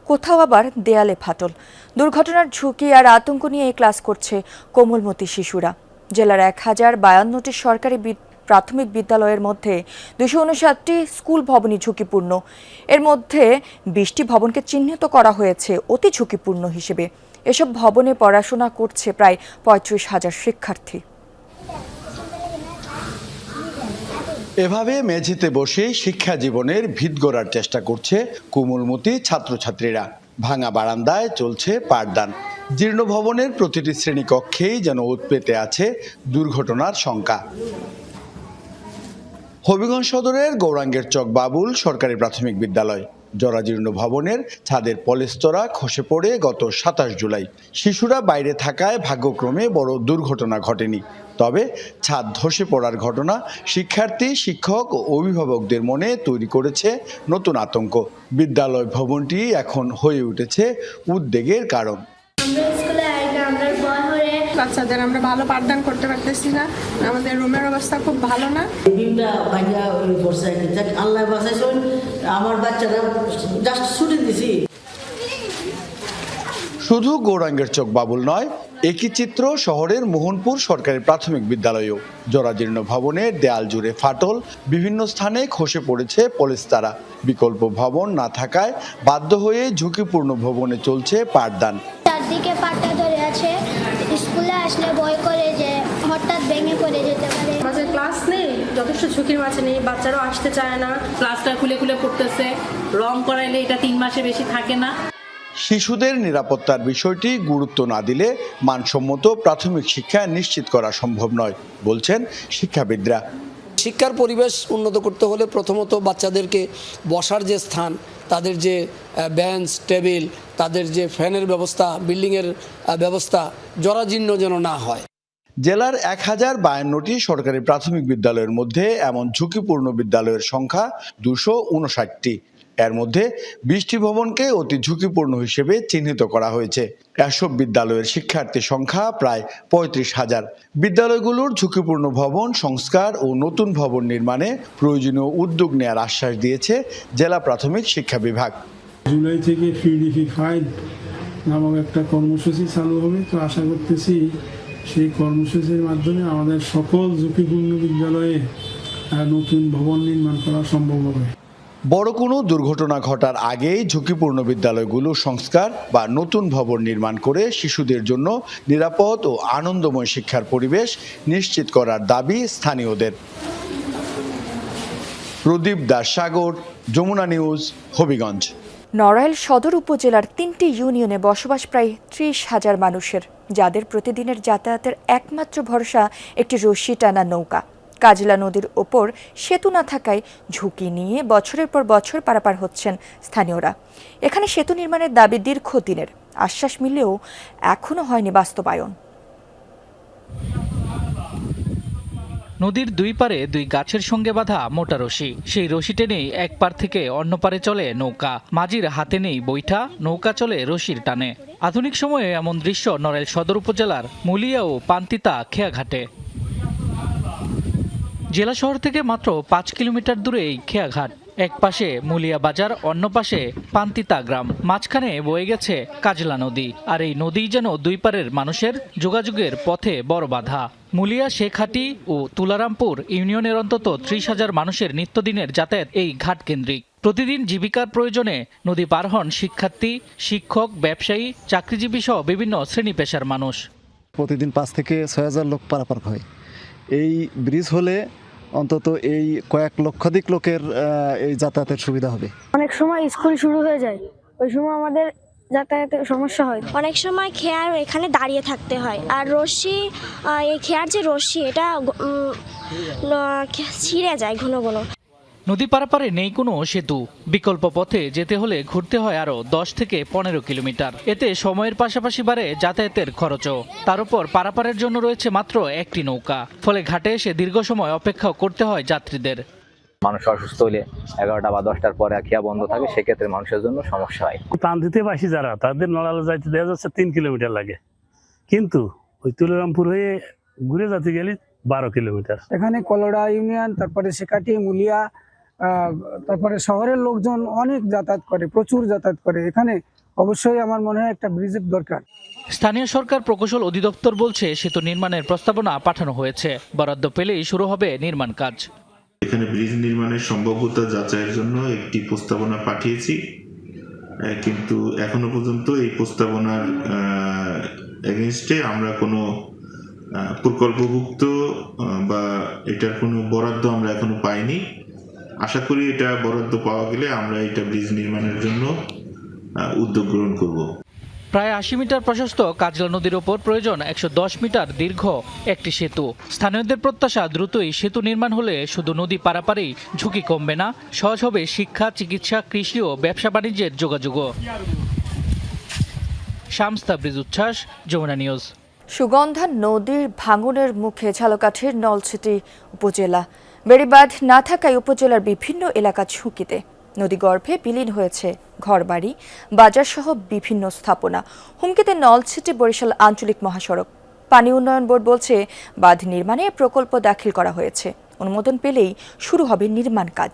কোথাও আবার দেয়ালে ফাটল। দুর্ঘটনার ঝুঁকি আর আতঙ্ক নিয়ে এই ক্লাস করছে কোমলমতি শিশুরা। জেলার 1052টি সরকারি প্রাথমিক বিদ্যালয়ের মধ্যে 259টি স্কুল ভবনই ঝুঁকিপূর্ণ। এর মধ্যে 20টি ভবনকে চিহ্নিত করা হয়েছে অতি ঝুঁকিপূর্ণ হিসেবে। এসব ভবনে পড়াশোনা করছে প্রায় 35,000 শিক্ষার্থী। এভাবে মেঝেতে বসে শিক্ষা জীবনের ভিত গড়ার চেষ্টা করছে কোমলমতি ছাত্রছাত্রীরা। ভাঙা বারান্দায় চলছে পাঠদান। জীর্ণ ভবনের প্রতিটি শ্রেণীকক্ষেই যেন উৎপেতে আছে দুর্ঘটনার শঙ্কা। হবিগঞ্জ সদরের গৌরাঙ্গের চক বাবুল সরকারি প্রাথমিক বিদ্যালয়। জরাজীর্ণ ভবনের ছাদের পলেস্তরা খসে পড়ে গত 27 জুলাই। শিশুরা বাইরে থাকায় ভাগ্যক্রমে বড় দুর্ঘটনা ঘটেনি, তবে ছাদ ধসে পড়ার ঘটনা শিক্ষার্থী, শিক্ষক ও অভিভাবকদের মনে তৈরি করেছে নতুন আতঙ্ক। বিদ্যালয় ভবনটি এখন হয়ে উঠেছে উদ্বেগের কারণ। বাচ্চাদের আমরা ভালো পাঠদান করতে পারতেছি না, আমাদের রুমের অবস্থা খুব ভালো না। আল্লাহ বাঁচাইছেন, আমার বাচ্চারা জাস্ট ছুটি দিছি। শুধু গৌরাঙ্গের চক বাবুল নয়, একই চিত্র শহরের মোহনপুর সরকারি প্রাথমিক বিদ্যালয়েও। জরাজীর্ণ ভবনের দেয়াল জুড়ে ফাটল, বিভিন্ন স্থানে খসে পড়েছে পলেস্তারা। বিকল্প ভবন না থাকায় বাধ্য হয়ে ঝুঁকিপূর্ণ ভবনে চলছে পাঠদান। চারদিকে পাটা ধরে আছে, স্কুলে আসলে ভয় করে যে হঠাৎ ভেঙে পড়ে যেতে পারে। আমাদের ক্লাস নেই, যথেষ্ট ঝুঁকির মাঝে নেই, বাচ্চারাও আসতে চায় না, ক্লাসটা খুলে খুলে পড়তেছে, রং করাইলে এটা 3 মাসে বেশি থাকে না। শিশুদের নিরাপত্তার বিষয়টি গুরুত্ব না দিলে মানসম্মত প্রাথমিক শিক্ষা নিশ্চিত করা সম্ভব নয় বলছেন শিক্ষাবিদরা। শিক্ষার পরিবেশ উন্নত করতে হলে প্রথমত বাচ্চাদেরকে বসার যে স্থান, তাদের যে বেঞ্চ টেবিল, তাদের যে ফ্যানের ব্যবস্থা, বিল্ডিংয়ের ব্যবস্থা জরাজীর্ণ যেন না হয়। জেলার 1052টি সরকারি প্রাথমিক বিদ্যালয়ের মধ্যে এমন ঝুঁকিপূর্ণ বিদ্যালয়ের সংখ্যা 259টি। এর মধ্যে 20টি ভবনকে অতি ঝুঁকিপূর্ণ হিসেবে চিহ্নিত করা হয়েছে। এসব বিদ্যালয়ের শিক্ষার্থী সংখ্যা প্রায় 35,000। বিদ্যালয়গুলোর ঝুঁকিপূর্ণ ভবন সংস্কার ও নতুন ভবন নির্মাণে প্রয়োজনীয় উদ্যোগ নেওয়ার আশ্বাস দিয়েছে জেলা প্রাথমিক শিক্ষা বিভাগ। জুলাই থেকে ফ্রি ফাইল নামক একটা কর্মসূচি চালু হবে, তো আশা করতেছি সেই কর্মসূচির মাধ্যমে আমাদের সকল ঝুঁকিপূর্ণ বিদ্যালয়ে নতুন ভবন নির্মাণ করা সম্ভব হবে। বড় কোনো দুর্ঘটনা ঘটার আগেই ঝুঁকিপূর্ণ বিদ্যালয়গুলো সংস্কার বা নতুন ভবন নির্মাণ করে শিশুদের জন্য নিরাপদ ও আনন্দময় শিক্ষার পরিবেশ নিশ্চিত করার দাবি স্থানীয়দের। প্রদীপ দাস সাগর, যমুনা নিউজ, হবিগঞ্জ। নড়াইল সদর উপজেলার 3টি ইউনিয়নে বসবাস প্রায় 30,000 মানুষের, যাদের প্রতিদিনের যাতায়াতের একমাত্র ভরসা একটি রশি টানা নৌকা। কাজলা নদীর ওপর সেতু না থাকায় ঝুঁকি নিয়ে বছরের পর বছর পারাপার হচ্ছেন স্থানীয়রা। এখানে সেতু নির্মাণের দাবি দীর্ঘদিনের, আশ্বাস মিললেও এখনও হয়নি বাস্তবায়ন। নদীর দুই পারে দুই গাছের সঙ্গে বাঁধা মোটা রশি, সেই রশি টেনেই এক পার থেকে অন্য পারে চলে নৌকা। মাঝির হাতে নেই বৈঠা, নৌকা চলে রশির টানে। আধুনিক সময়ে এমন দৃশ্য নড়াইল সদর উপজেলার মুলিয়া ও পান্তিতা খেয়াঘাটে। জেলা শহর থেকে মাত্র 5 কিলোমিটার দূরে এই খেয়াঘাট। এক পাশে মুলিয়া বাজার, অন্য পাশে পান্তিতা গ্রাম, মাঝখানে বয়ে গেছে কাজলা নদী। আর এই নদী যেন দুই পারের মানুষের যোগাযোগের পথে বড় বাধা। মুলিয়া, শেখহাটি ও তুলারামপুর ইউনিয়নের অন্তত 30,000 মানুষের নিত্যদিনের যাতায়াত এই ঘাট কেন্দ্রিক। প্রতিদিন জীবিকার প্রয়োজনে নদী পার হন শিক্ষার্থী, শিক্ষক, ব্যবসায়ী, চাকরিজীবী সহ বিভিন্ন শ্রেণী পেশার মানুষ। প্রতিদিন 5 থেকে 6,000 লোক পারাপার হয়। এই ব্রিজ হলে অন্তত এই কয়েক লক্ষাধিক লোকের এই যাতায়াতের সুবিধা হবে। অনেক সময় স্কুল শুরু হয়ে যায়, ওই সময় আমাদের যাতায়াতের সমস্যা হয়। অনেক সময় খেয়ার এখানে দাঁড়িয়ে থাকতে হয়। আর রশ্মি, এই খেয়ার যে রশ্মি, এটা ছিঁড়ে যায় ঘন ঘন। নদী পারাপারে নেই কোনো সেতু, বিকল্প পথে যেতে হলে ঘুরতে হয় আরও 10 থেকে 15 কিলোমিটার। এতে সময়ের পাশাপাশি বাড়ে যাতায়াতের খরচও। তার উপর পারাপারের জন্য রয়েছে মাত্র একটি নৌকা, ফলে ঘাটে এসে দীর্ঘ সময় অপেক্ষাও করতে হয় যাত্রীদের। মানুষ অসুস্থ হলে 11টা বা 10টার পরে খেয়া বন্ধ থাকে, সেক্ষেত্রে মানুষের জন্য সমস্যা হয়। প্রান্তিতেবাসী যারা, তাদের নড়াইলে যাইতে দেখা যাচ্ছে 3 কিলোমিটার লাগে, কিন্তু ওই তুলারামপুর হয়ে ঘুরে যেতে গেলে 12 কিলোমিটার। এখানে কলড়া ইউনিয়ন, তারপরে শেখাটি, মুলিয়া, তারপরে শহরের লোকজন অনেক যাতায়াত করে, প্রচুর যাতায়াত করে। এখানে অবশ্যই আমার মনে হয় একটা ব্রিজের দরকার। স্থানীয় সরকার প্রকৌশল অধিদপ্তর বলছে সেতু নির্মাণের প্রস্তাবনা পাঠানো হয়েছে, বরাদ্দ পেলেই শুরু হবে নির্মাণ কাজ। এখানে ব্রিজ নির্মাণের সম্ভাব্যতা যাচাইয়ের জন্য একটি প্রস্তাবনা পাঠিয়েছি, কিন্তু এখনো পর্যন্ত এই প্রস্তাবনার এগেইনস্টে আমরা কোনো প্রকল্পভুক্ত বা এটার কোনো বরাদ্দ আমরা এখনো পাইনি। আশা করি এটা বরাদ্দ পাওয়া গেলে আমরা এটা ব্রিজ নির্মাণের জন্য উদ্যোগ গ্রহণ করব। প্রায় 80 মিটার প্রশস্ত কাজলা নদীর ওপর প্রয়োজন 110 মিটার দীর্ঘ একটি সেতু। স্থানীয়দের প্রত্যাশা, দ্রুতই সেতু নির্মাণ হলে শুধু নদী পারাপারেই ঝুঁকি কমবে না, সহজ হবে শিক্ষা, চিকিৎসা, কৃষি ও ব্যবসা বাণিজ্যের যোগাযোগও। শামস তাবরিজ উচ্ছ্বাস, যমুনা নিউজ। সুগন্ধা নদীর ভাঙনের মুখে ঝালকাঠির নলছিটি উপজেলা। বেড়িবাঁধ না থাকায় উপজেলার বিভিন্ন এলাকা ঝুঁকিতে। নদীগর্ভে বিলীন হয়েছে ঘরবাড়ি, বাজার সহ বিভিন্ন স্থাপনা। হুমকিতে নলছিটি বরিশাল আঞ্চলিক মহাসড়ক। পানি উন্নয়ন বোর্ড বলছে, বাঁধ নির্মাণে প্রকল্প দাখিল করা হয়েছে, অনুমোদন পেলেই শুরু হবে নির্মাণ কাজ।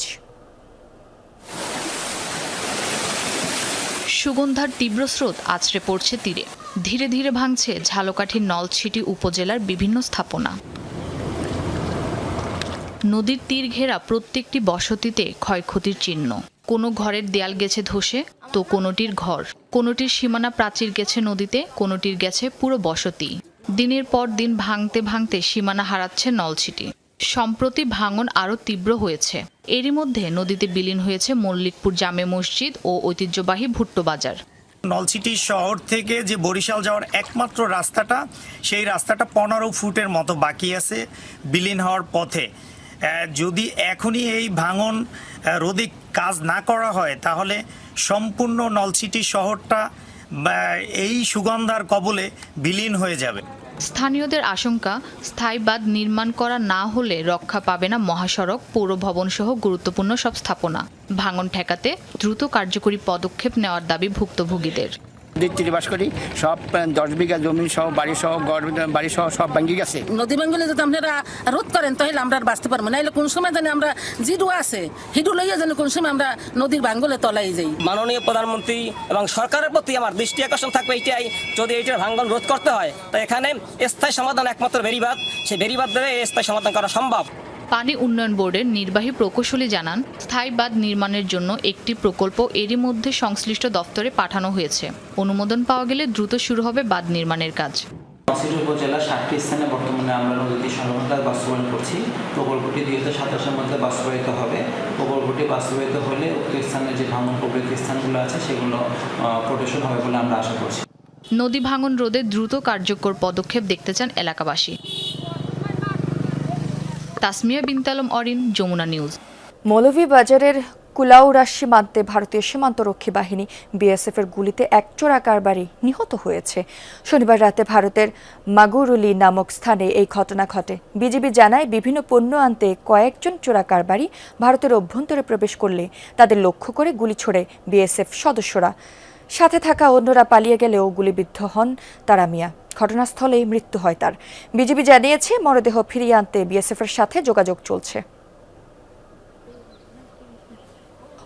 সুগন্ধার তীব্র স্রোত আছড়ে পড়ছে তীরে, ধীরে ধীরে ভাঙছে ঝালকাঠির নলছিটি উপজেলার বিভিন্ন স্থাপনা। নদীর তীর ঘেরা প্রত্যেকটি বসতিতে ক্ষয়ক্ষতির চিহ্ন। কোনো ঘরের দেয়াল গেছে ধসে, তো কোনোটির ঘর, কোনোটির সীমানা প্রাচীর গেছে নদীতে, কোনোটির গেছে পুরো বসতি। দিনের পর দিন ভাঙতে ভাঙতে সীমানা হারাচ্ছে নলছিটি। সম্প্রতি ভাঙন আরও তীব্র হয়েছে। এরই মধ্যে নদীতে বিলীন হয়েছে মল্লিকপুর জামে মসজিদ ও ঐতিহ্যবাহী ভুট্টো বাজার। নলছিটি শহর থেকে যে বরিশাল যাওয়ার একমাত্র রাস্তাটা, সেই রাস্তাটা 15 ফুটের মতো বাকি আছে বিলীন হওয়ার পথে। যদি এখনই এই ভাঙন রোধে কাজ না করা হয়, তাহলে সম্পূর্ণ নলছিটি শহরটা এই সুগন্ধার কবলে বিলীন হয়ে যাবে। স্থানীয়দের আশঙ্কা, স্থায়ী বাঁধ নির্মাণ করা না হলে রক্ষা পাবে না মহাসড়ক, পৌর ভবন সহ গুরুত্বপূর্ণ সব স্থাপনা। ভাঙন ঠেকাতে দ্রুত কার্যকরী পদক্ষেপ নেওয়ার দাবি ভুক্তভোগীদের। দিচ্ছি বাস করি সব 10 বিঘা জমি সহ বাড়ি সহ বাড়ি সহ সব ভাঙ্গি গেছে। নদী ভাঙ্গলে যদি আপনারা রোধ করেন তাহলে আমরা আর বাঁচতে পারবো না। কোন সময় জানি আমরা জিডু আছে হিডু লইয়া জানি কোন সময় আমরা নদীর ভাঙ্গলে তলাই যাই। মাননীয় প্রধানমন্ত্রী এবং সরকারের প্রতি আমার দৃষ্টি আকর্ষণ থাকবে এইটাই, যদি এইটার ভাঙ্গন রোধ করতে হয় তো এখানে স্থায়ী সমাধান একমাত্র বেড়িবাঁধ, সেই বেড়িবাঁধ দ্বারা স্থায়ী সমাধান করা সম্ভব। পানি উন্নয়ন বোর্ডের নির্বাহী প্রকৌশলী জানান, স্থায়ী বাঁধ নির্মাণের জন্য একটি প্রকল্প এরই মধ্যে সংশ্লিষ্ট দফতরে পাঠানো হয়েছে। অনুমোদন পাওয়া গেলে দ্রুত শুরু হবে বাঁধ নির্মাণের কাজ। সিটি উপজেলা 7টি স্থানে বর্তমানে আমরা নদীটি সর্বদাই বাস্তবায়ন করছি। প্রকল্পটি 2027-এর মধ্যে বাস্তবায়িত হবে। প্রকল্পটি বাস্তবায়িত হলে উক্ত স্থানে যে ভাঙন প্রবৃত্ত স্থানগুলো আছে সেগুলো প্রোটেকশন হবে বলে আমরা আশা করছি। নদী ভাঙন রোধে দ্রুত কার্যকর পদক্ষেপ দেখতে চান এলাকাবাসী। তাসমিয়া বিনতে আলম অরিন, যমুনা নিউজ। মৌলভীবাজারের কুলাউড়া সীমান্তে ভারতীয় সীমান্তরক্ষী বাহিনী বিএসএফের গুলিতে এক চোরা কারবারি নিহত হয়েছে। শনিবার রাতে ভারতের মাগুরুলি নামক স্থানে এই ঘটনা ঘটে। বিজিবি জানায়, বিভিন্ন পণ্য আনতে কয়েকজন চোরা কারবারি ভারতের অভ্যন্তরে প্রবেশ করলে তাদের লক্ষ্য করে গুলি ছোড়ে বিএসএফ সদস্যরা। সাথে থাকা অন্যরা পালিয়ে গেলেও গুলিবিদ্ধ হন তারা মিয়া। ঘটনাস্থলেই মৃত্যু হয় তার। বিজিবি জানিয়েছে, মরদেহ ফিরিয়ে আনতে বিএসএফের সাথে যোগাযোগ চলছে।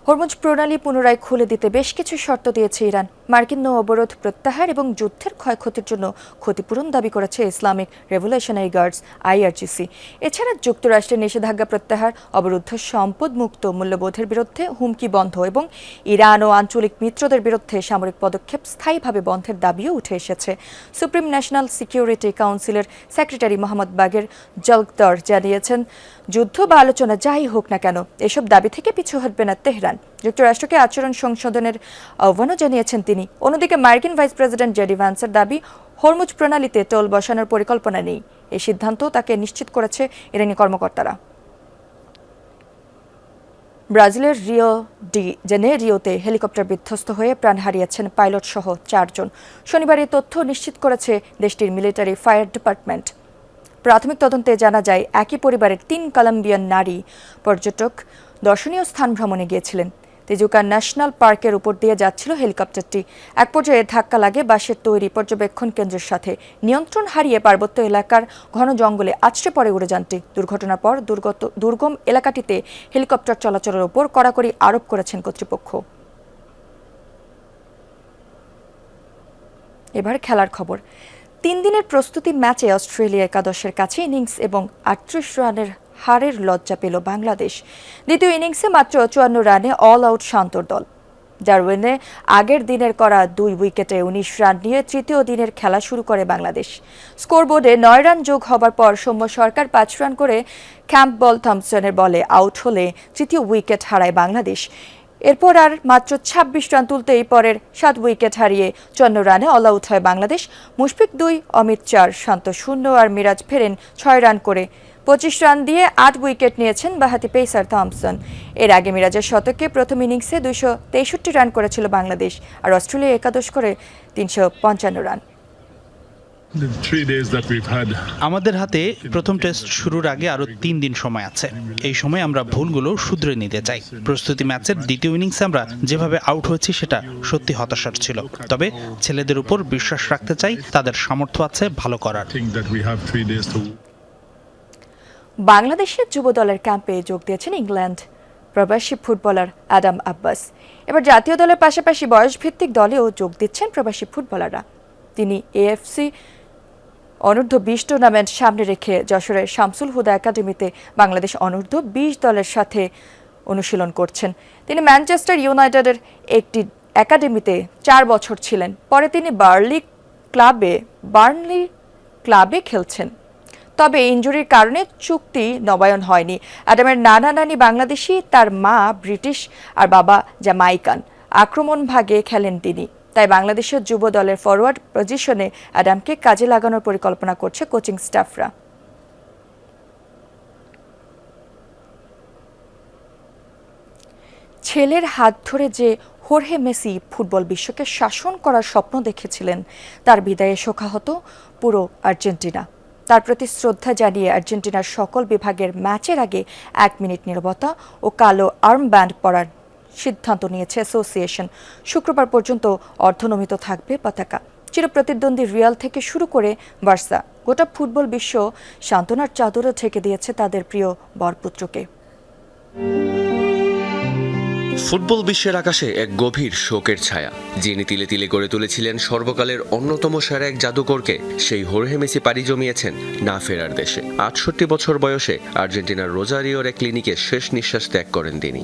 হরমুজ প্রণালী পুনরায় খুলে দিতে বেশ কিছু শর্ত দিয়েছে ইরান। মার্কিন নৌ অবরোধ প্রত্যাহার এবং যুদ্ধের ক্ষয়ক্ষতির জন্য ক্ষতিপূরণ দাবি করেছে ইসলামিক রেভলিউশনারি গার্ডস IRGC। এছাড়া যুক্তরাষ্ট্রের নিষেধাজ্ঞা প্রত্যাহার, অবরুদ্ধ সম্পদ মুক্ত মূল্যবোধের বিরুদ্ধে হুমকি বন্ধ এবং ইরান ও আঞ্চলিক মিত্রদের বিরুদ্ধে সামরিক পদক্ষেপ স্থায়ীভাবে বন্ধের দাবিও উঠে এসেছে। সুপ্রিম ন্যাশনাল সিকিউরিটি কাউন্সিলের সেক্রেটারি মোহাম্মদ বাগের জলকদর জানিয়েছেন, যুদ্ধ বা আলোচনা যাই হোক না কেন এসব দাবি থেকে পিছু হটবে না তেহরান। যুক্তরাষ্ট্রকে আচরণ সংশোধনের আহ্বানও জানিয়েছেন তিনি। অন্যদিকে মার্কিন ভাইস প্রেসিডেন্ট জেডি ভ্যান্সের দাবি, হরমুজ প্রণালীতে টোল বসানোর পরিকল্পনা নেই। এই সিদ্ধান্ত তাকে নিশ্চিত করেছে ইরানি কর্মকর্তারা। ব্রাজিলের রিও ডি জেনেরিওতে হেলিকপ্টার বিধ্বস্ত হয়ে প্রাণ হারিয়েছেন পাইলট সহ 4 জন। শনিবার এই তথ্য নিশ্চিত করেছে দেশটির মিলিটারি ফায়ার ডিপার্টমেন্ট। প্রাথমিক তদন্তে জানা যায়, একই পরিবারের 3 কলম্বিয়ান নারী পর্যটক দর্শনীয় স্থান ভ্রমণে গিয়েছিলেন। তেজুকা ন্যাশনাল পার্কের উপর দিয়ে যাচ্ছিল হেলিকপ্টারটি। এক পর্যায়ে ধাক্কা লাগে বাঁশের তৈরি পর্যবেক্ষণ কেন্দ্রের সাথে। নিয়ন্ত্রণ হারিয়ে পার্বত্য এলাকার ঘন জঙ্গলে আছড়ে পড়ে উড়োযানটি। দুর্ঘটনার পর দুর্গম এলাকাটিতে হেলিকপ্টার চলাচলের উপর কড়াকড়ি আরোপ করেছেন কর্তৃপক্ষ। এবার খেলার খবর। 3 দিনের প্রস্তুতি ম্যাচে অস্ট্রেলিয়া একাদশের কাছে ইনিংস এবং 38 রানের হারের লজ্জা পেল বাংলাদেশ। দ্বিতীয় ইনিংসে মাত্র 54 রানে অল আউট শান্তর দল। ডারউইনে আগের দিনের করা 2 উইকেটে 19 রান নিয়ে তৃতীয় দিনের খেলা শুরু করে বাংলাদেশ। স্কোরবোর্ডে 9 রান যোগ হবার পর সৌম্য সরকার 5 রান করে ক্যাম্পবেল থমসনের বলে আউট হলে তৃতীয় উইকেট হারায় বাংলাদেশ। এরপর আর মাত্র 26 রান তুলতেই পরের 7 উইকেট হারিয়ে 54 রানে অল আউট হয় বাংলাদেশ। মুশফিক 2, অমিত 4, শান্ত 0 আর মিরাজ ফেরেন 6 রান করে। 25 রান দিয়ে 8 উইকেট নিয়েছেন বাঁহাতি পেসার থমসন। এর আগে মিরাজের শতকে প্রথম ইনিংসে 263 রান করেছিল বাংলাদেশ, আর অস্ট্রেলিয়া একাদশ করে 355 রান। আমাদের হাতে প্রথম টেস্ট শুরুর আগে আরো 3 দিন সময় আছে। এই সময় আমরা ভুলগুলো শুধরে নিতে চাই। প্রস্তুতি ম্যাচের দ্বিতীয় ইনিংসে আমরা যেভাবে আউট হয়েছি সেটা সত্যি হতাশার ছিল। তবে ছেলেদের উপর বিশ্বাস রাখতে চাই, তাদের সামর্থ্য আছে ভালো করার। বাংলাদেশের যুব দলের ক্যাম্পে যোগ দিয়েছেন ইংল্যান্ড প্রবাসী ফুটবলার অ্যাডাম আব্বাস। এবার জাতীয় দলের পাশাপাশি বয়সভিত্তিক দলেও যোগ দিচ্ছেন প্রবাসী ফুটবলাররা। তিনি AFC অনূর্ধ্ব 20 টুর্নামেন্ট সামনে রেখে যশোরের শামসুল হুদা একাডেমিতে বাংলাদেশ অনূর্ধ্ব 20 দলের সাথে অনুশীলন করছেন। তিনি ম্যানচেস্টার ইউনাইটেডের একটি একাডেমিতে 4 বছর ছিলেন। পরে তিনি বার্নলি ক্লাবে খেলছেন। তবে ইনজুরির কারণে চুক্তি নবায়ন হয়নি। অ্যাডামের নানা নানি বাংলাদেশি, তার মা ব্রিটিশ আর বাবা জামাইকান। আক্রমণ ভাগে খেলেন তিনি। তাই বাংলাদেশের যুব দলের ফরওয়ার্ড পজিশনে অ্যাডামকে কাজে লাগানোর পরিকল্পনা করছে কোচিং স্টাফরা। ছেলের হাত ধরে যে হোর্হে মেসি ফুটবল বিশ্বকে শাসন করার স্বপ্ন দেখেছিলেন, তার বিদায়ে শোকাহত পুরো আর্জেন্টিনা। তার প্রতি শ্রদ্ধা জানিয়ে আর্জেন্টিনার সকল বিভাগের ম্যাচের আগে 1 মিনিট নীরবতা ও কালো আর্মব্যান্ড পরার সিদ্ধান্ত নিয়েছে অ্যাসোসিয়েশন। শুক্রবার পর্যন্ত অর্ধনমিত থাকবে পতাকা। চিরপ্রতিদ্বন্দ্বী রিয়াল থেকে শুরু করে বার্সা, গোটা ফুটবল বিশ্ব সান্ত্বনার চাদরে ঢেকে দিয়েছে তাদের প্রিয় বরপুত্রকে। ফুটবল বিশ্বের আকাশে এক গভীর শোকের ছায়া। যিনি তিলে তিলে গড়ে তুলেছিলেন সর্বকালের অন্যতম সেরা এক জাদুকরকে, সেই হোর্হে মেসি পাড়ি জমিয়েছেন না ফেরার দেশে। ৬৮ বছর বয়সে আর্জেন্টিনার রোজারিওর এক ক্লিনিকে শেষ নিঃশ্বাস ত্যাগ করেন তিনি।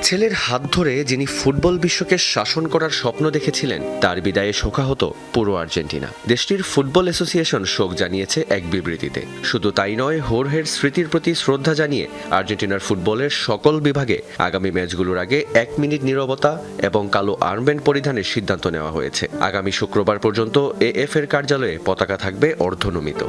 ছেলের হাত ধরে যিনি ফুটবল বিশ্বকে শাসন করার স্বপ্ন দেখেছিলেন, তার বিদায়ে শোকাহত পুরো আর্জেন্টিনা। দেশটির ফুটবল অ্যাসোসিয়েশন শোক জানিয়েছে এক বিবৃতিতে। শুধু তাই নয়, হোর্হের স্মৃতির প্রতি শ্রদ্ধা জানিয়ে আর্জেন্টিনার ফুটবলের সকল বিভাগে আগামী ম্যাচগুলোর আগে ১ মিনিট নীরবতা এবং কালো আর্মব্যান্ড পরিধানের সিদ্ধান্ত নেওয়া হয়েছে। আগামী শুক্রবার পর্যন্ত এএফ এর কার্যালয়ে পতাকা থাকবে অর্ধনমিত।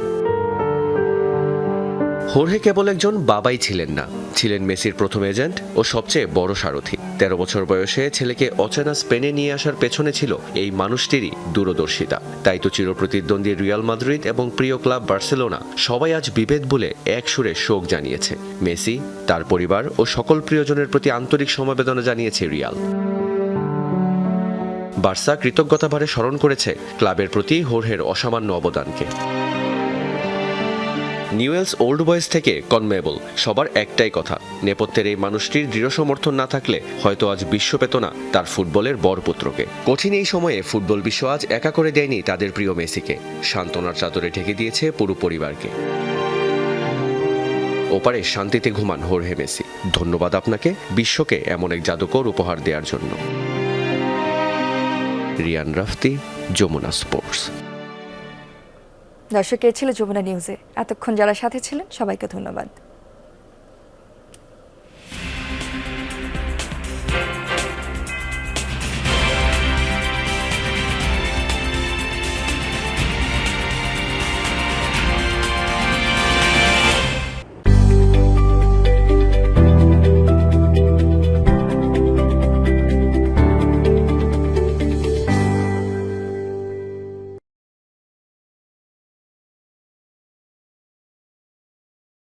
হোর্হে কেবল একজন বাবাই ছিলেন না, ছিলেন মেসির প্রথম এজেন্ট ও সবচেয়ে বড় সারথি। ১৩ বছর বয়সে ছেলেকে অচেনা স্পেনে নিয়ে আসার পেছনে ছিল এই মানুষটিরই দূরদর্শিতা। তাই তো চিরপ্রতিদ্বন্দ্বী রিয়াল মাদ্রিদ এবং প্রিয় ক্লাব বার্সেলোনা সবাই আজ বিভেদ বলে এক সুরে শোক জানিয়েছে। মেসি, তার পরিবার ও সকল প্রিয়জনের প্রতি আন্তরিক সমবেদনা জানিয়েছে রিয়াল। বার্সা কৃতজ্ঞতাভরে স্মরণ করেছে ক্লাবের প্রতি হোর্হের অসামান্য অবদানকে। নিউয়েলস ওল্ড বয়েজ থেকে কনমেবল, সবার একটাই কথা, নেপথ্যের এই মানুষটির দৃঢ় সমর্থন না থাকলে হয়তো আজ বিশ্ব পেত না তার ফুটবলের বরপুত্রকে। কঠিন এই সময়ে ফুটবল বিশ্ব আজ একা করে দেয়নি তাদের প্রিয় মেসিকে, সান্ত্বনার চাদরে ঢেকে দিয়েছে পুরো পরিবারকে। ওপারে শান্তিতে ঘুমান হোর্হে মেসি। ধন্যবাদ আপনাকে বিশ্বকে এমন এক জাদুকর উপহার দেওয়ার জন্য। রিয়ান রাফতি, যমুনা স্পোর্টস। দর্শক, এ ছিল যমুনা নিউজে। এতক্ষণ যারা সাথে ছিলেন সবাইকে ধন্যবাদ।